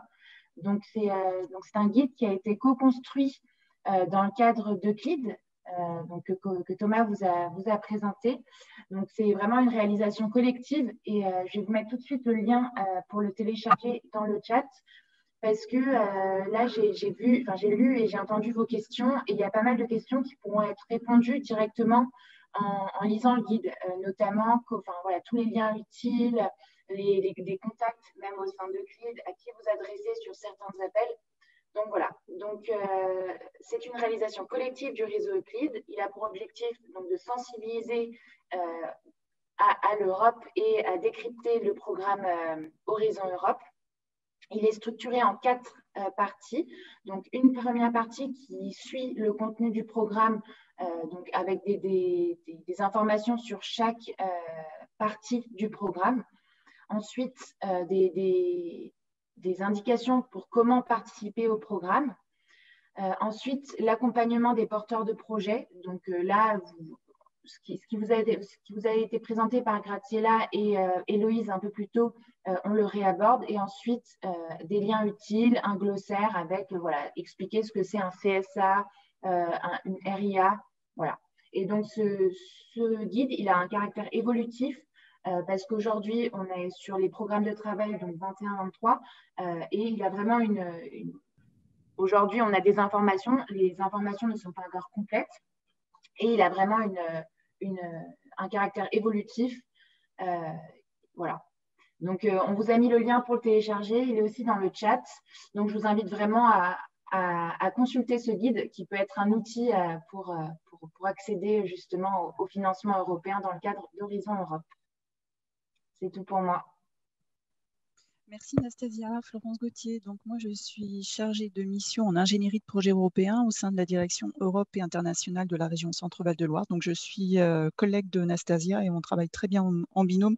Donc c'est un guide qui a été co-construit dans le cadre d'Euclid, que Thomas vous a présenté. Donc, c'est vraiment une réalisation collective et je vais vous mettre tout de suite le lien pour le télécharger dans le chat parce que là, j'ai lu et j'ai entendu vos questions et il y a pas mal de questions qui pourront être répondues directement en lisant le guide, notamment voilà, tous les liens utiles, des contacts même au sein d'Euclid à qui vous adressez sur certains appels. Donc voilà, c'est une réalisation collective du réseau Euclid. Il a pour objectif donc, de sensibiliser à l'Europe et à décrypter le programme Horizon Europe. Il est structuré en 4 parties. Donc une première partie qui suit le contenu du programme donc avec des informations sur chaque partie du programme. Ensuite, des indications pour comment participer au programme. Ensuite, l'accompagnement des porteurs de projets. Donc là, ce qui vous a été présenté par Graziella et Héloïse un peu plus tôt, on le réaborde. Et ensuite, des liens utiles, un glossaire avec, voilà, expliquer ce que c'est un CSA, une RIA. Voilà. Et donc, ce guide, il a un caractère évolutif parce qu'aujourd'hui, on est sur les programmes de travail, donc 21-23, et il a vraiment aujourd'hui, on a des informations, les informations ne sont pas encore complètes, et il a vraiment un caractère évolutif. Voilà. Donc, on vous a mis le lien pour le télécharger, il est aussi dans le chat. Donc, je vous invite vraiment à consulter ce guide qui peut être un outil pour accéder justement au financement européen dans le cadre d'Horizon Europe. C'est tout pour moi. Merci Nastasia. Florence Gauthier. Donc moi, je suis chargée de mission en ingénierie de projet européen au sein de la direction Europe et internationale de la région Centre-Val de Loire. Donc je suis collègue de Nastasia et on travaille très bien en binôme,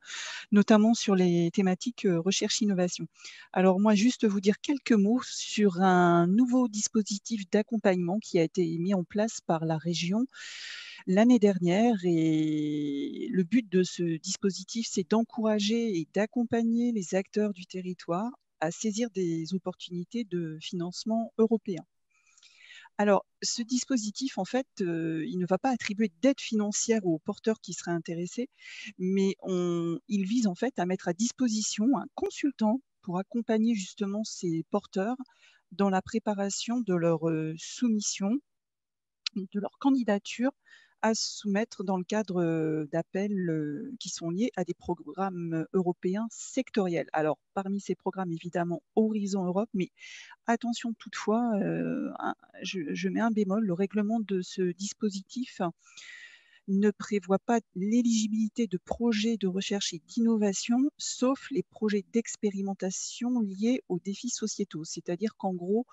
notamment sur les thématiques recherche-innovation. Alors moi, juste vous dire quelques mots sur un nouveau dispositif d'accompagnement qui a été mis en place par la région l'année dernière, et le but de ce dispositif, c'est d'encourager et d'accompagner les acteurs du territoire à saisir des opportunités de financement européen. Alors, ce dispositif, en fait, il ne va pas attribuer d'aide financière aux porteurs qui seraient intéressés, mais il vise en fait à mettre à disposition un consultant pour accompagner justement ces porteurs dans la préparation de leur soumission, de leur candidature à soumettre dans le cadre d'appels qui sont liés à des programmes européens sectoriels. Alors, parmi ces programmes, évidemment, Horizon Europe, mais attention toutefois, je mets un bémol, le règlement de ce dispositif ne prévoit pas l'éligibilité de projets de recherche et d'innovation, sauf les projets d'expérimentation liés aux défis sociétaux. C'est-à-dire qu'en gros,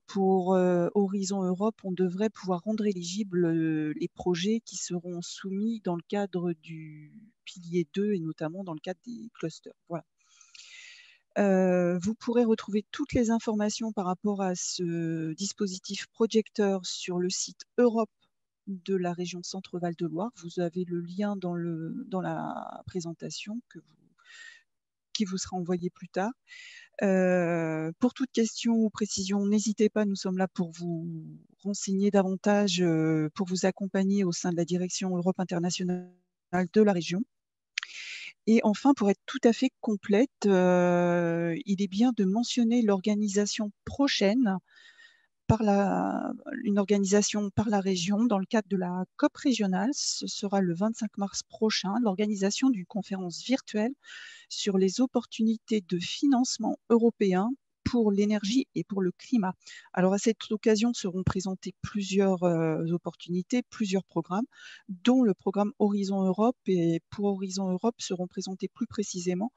pour Horizon Europe, on devrait pouvoir rendre éligibles les projets qui seront soumis dans le cadre du pilier 2 et notamment dans le cadre des clusters. Voilà. Vous pourrez retrouver toutes les informations par rapport à ce dispositif projecteur sur le site Europe de la région Centre-Val de Loire. Vous avez le lien dans la présentation qui vous sera envoyé plus tard. Pour toute question ou précision, n'hésitez pas, nous sommes là pour vous renseigner davantage, pour vous accompagner au sein de la direction Europe internationale de la région. Et enfin, pour être tout à fait complète, il est bien de mentionner l'organisation prochaine une organisation par la région dans le cadre de la COP régionale. Ce sera le 25 mars prochain, l'organisation d'une conférence virtuelle sur les opportunités de financement européen pour l'énergie et pour le climat. Alors à cette occasion seront présentés plusieurs opportunités, plusieurs programmes, dont le programme Horizon Europe, et pour Horizon Europe seront présentés plus précisément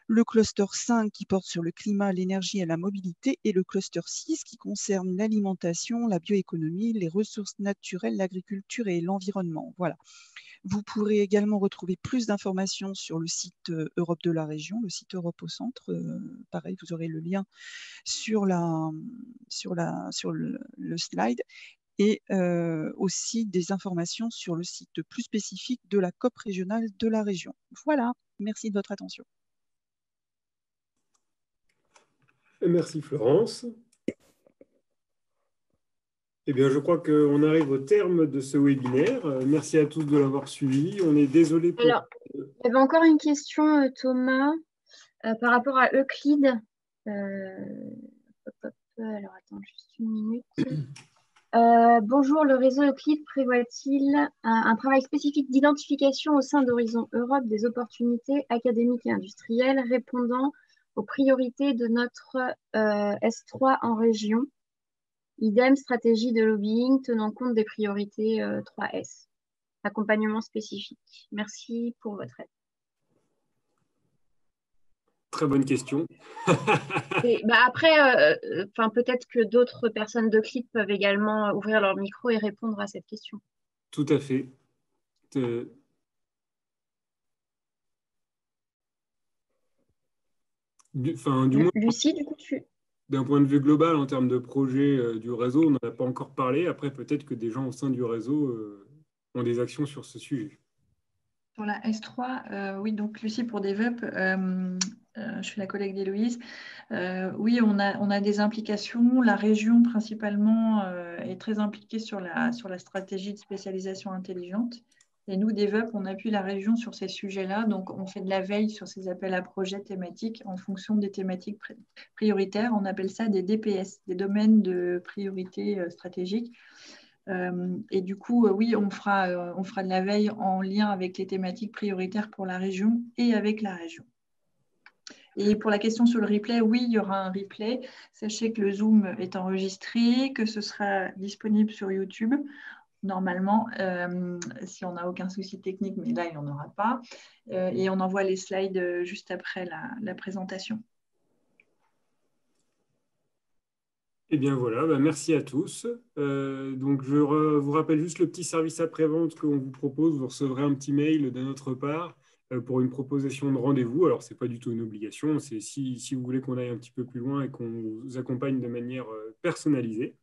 le cluster 5 qui porte sur le climat, l'énergie et la mobilité, et le cluster 6 qui concerne l'alimentation, la bioéconomie, les ressources naturelles, l'agriculture et l'environnement. Voilà. Vous pourrez également retrouver plus d'informations sur le site Europe de la région, le site Europe au centre. Pareil, vous aurez le lien sur le slide, et aussi des informations sur le site plus spécifique de la COP régionale de la région. Voilà, merci de votre attention. Merci Florence. Eh bien, je crois qu'on arrive au terme de ce webinaire. Merci à tous de l'avoir suivi. On est désolé pour... Alors, il y avait encore une question, Thomas, par rapport à Euclide. Alors, attends juste une minute. Bonjour, le réseau Euclide prévoit-il un travail spécifique d'identification au sein d'Horizon Europe des opportunités académiques et industrielles répondant aux priorités de notre S3 en région? Idem, stratégie de lobbying tenant compte des priorités 3S. Accompagnement spécifique. Merci pour votre aide. Très bonne question. Et, après, peut-être que d'autres personnes d'Euclide peuvent également ouvrir leur micro et répondre à cette question. Tout à fait. Lucie, du coup, d'un point de vue global, en termes de projet du réseau, on n'en a pas encore parlé. Après, peut-être que des gens au sein du réseau ont des actions sur ce sujet. Sur la S3, oui, donc Lucie pour Develop, je suis la collègue d'Héloïse. Oui, on a des implications. La région, principalement, est très impliquée sur la stratégie de spécialisation intelligente. Et nous, Develop, on appuie la région sur ces sujets-là. Donc, on fait de la veille sur ces appels à projets thématiques en fonction des thématiques prioritaires. On appelle ça des DPS, des domaines de priorité stratégique. Et du coup, oui, on fera de la veille en lien avec les thématiques prioritaires pour la région et avec la région. Et pour la question sur le replay, oui, il y aura un replay. Sachez que le Zoom est enregistré, que ce sera disponible sur YouTube, normalement, si on n'a aucun souci technique, mais là, il n'y en aura pas. Et on envoie les slides juste après la présentation. Eh bien voilà, merci à tous. Donc je vous rappelle juste le petit service après-vente qu'on vous propose. Vous recevrez un petit mail de notre part pour une proposition de rendez-vous. Alors, ce n'est pas du tout une obligation, c'est si vous voulez qu'on aille un petit peu plus loin et qu'on vous accompagne de manière personnalisée.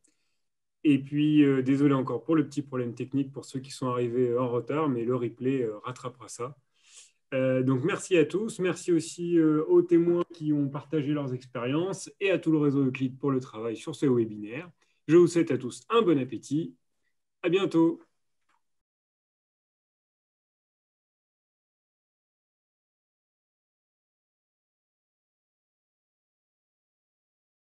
Et puis, désolé encore pour le petit problème technique pour ceux qui sont arrivés en retard, mais le replay rattrapera ça. Donc, merci à tous. Merci aussi aux témoins qui ont partagé leurs expériences et à tout le réseau Euclide pour le travail sur ce webinaire. Je vous souhaite à tous un bon appétit. À bientôt.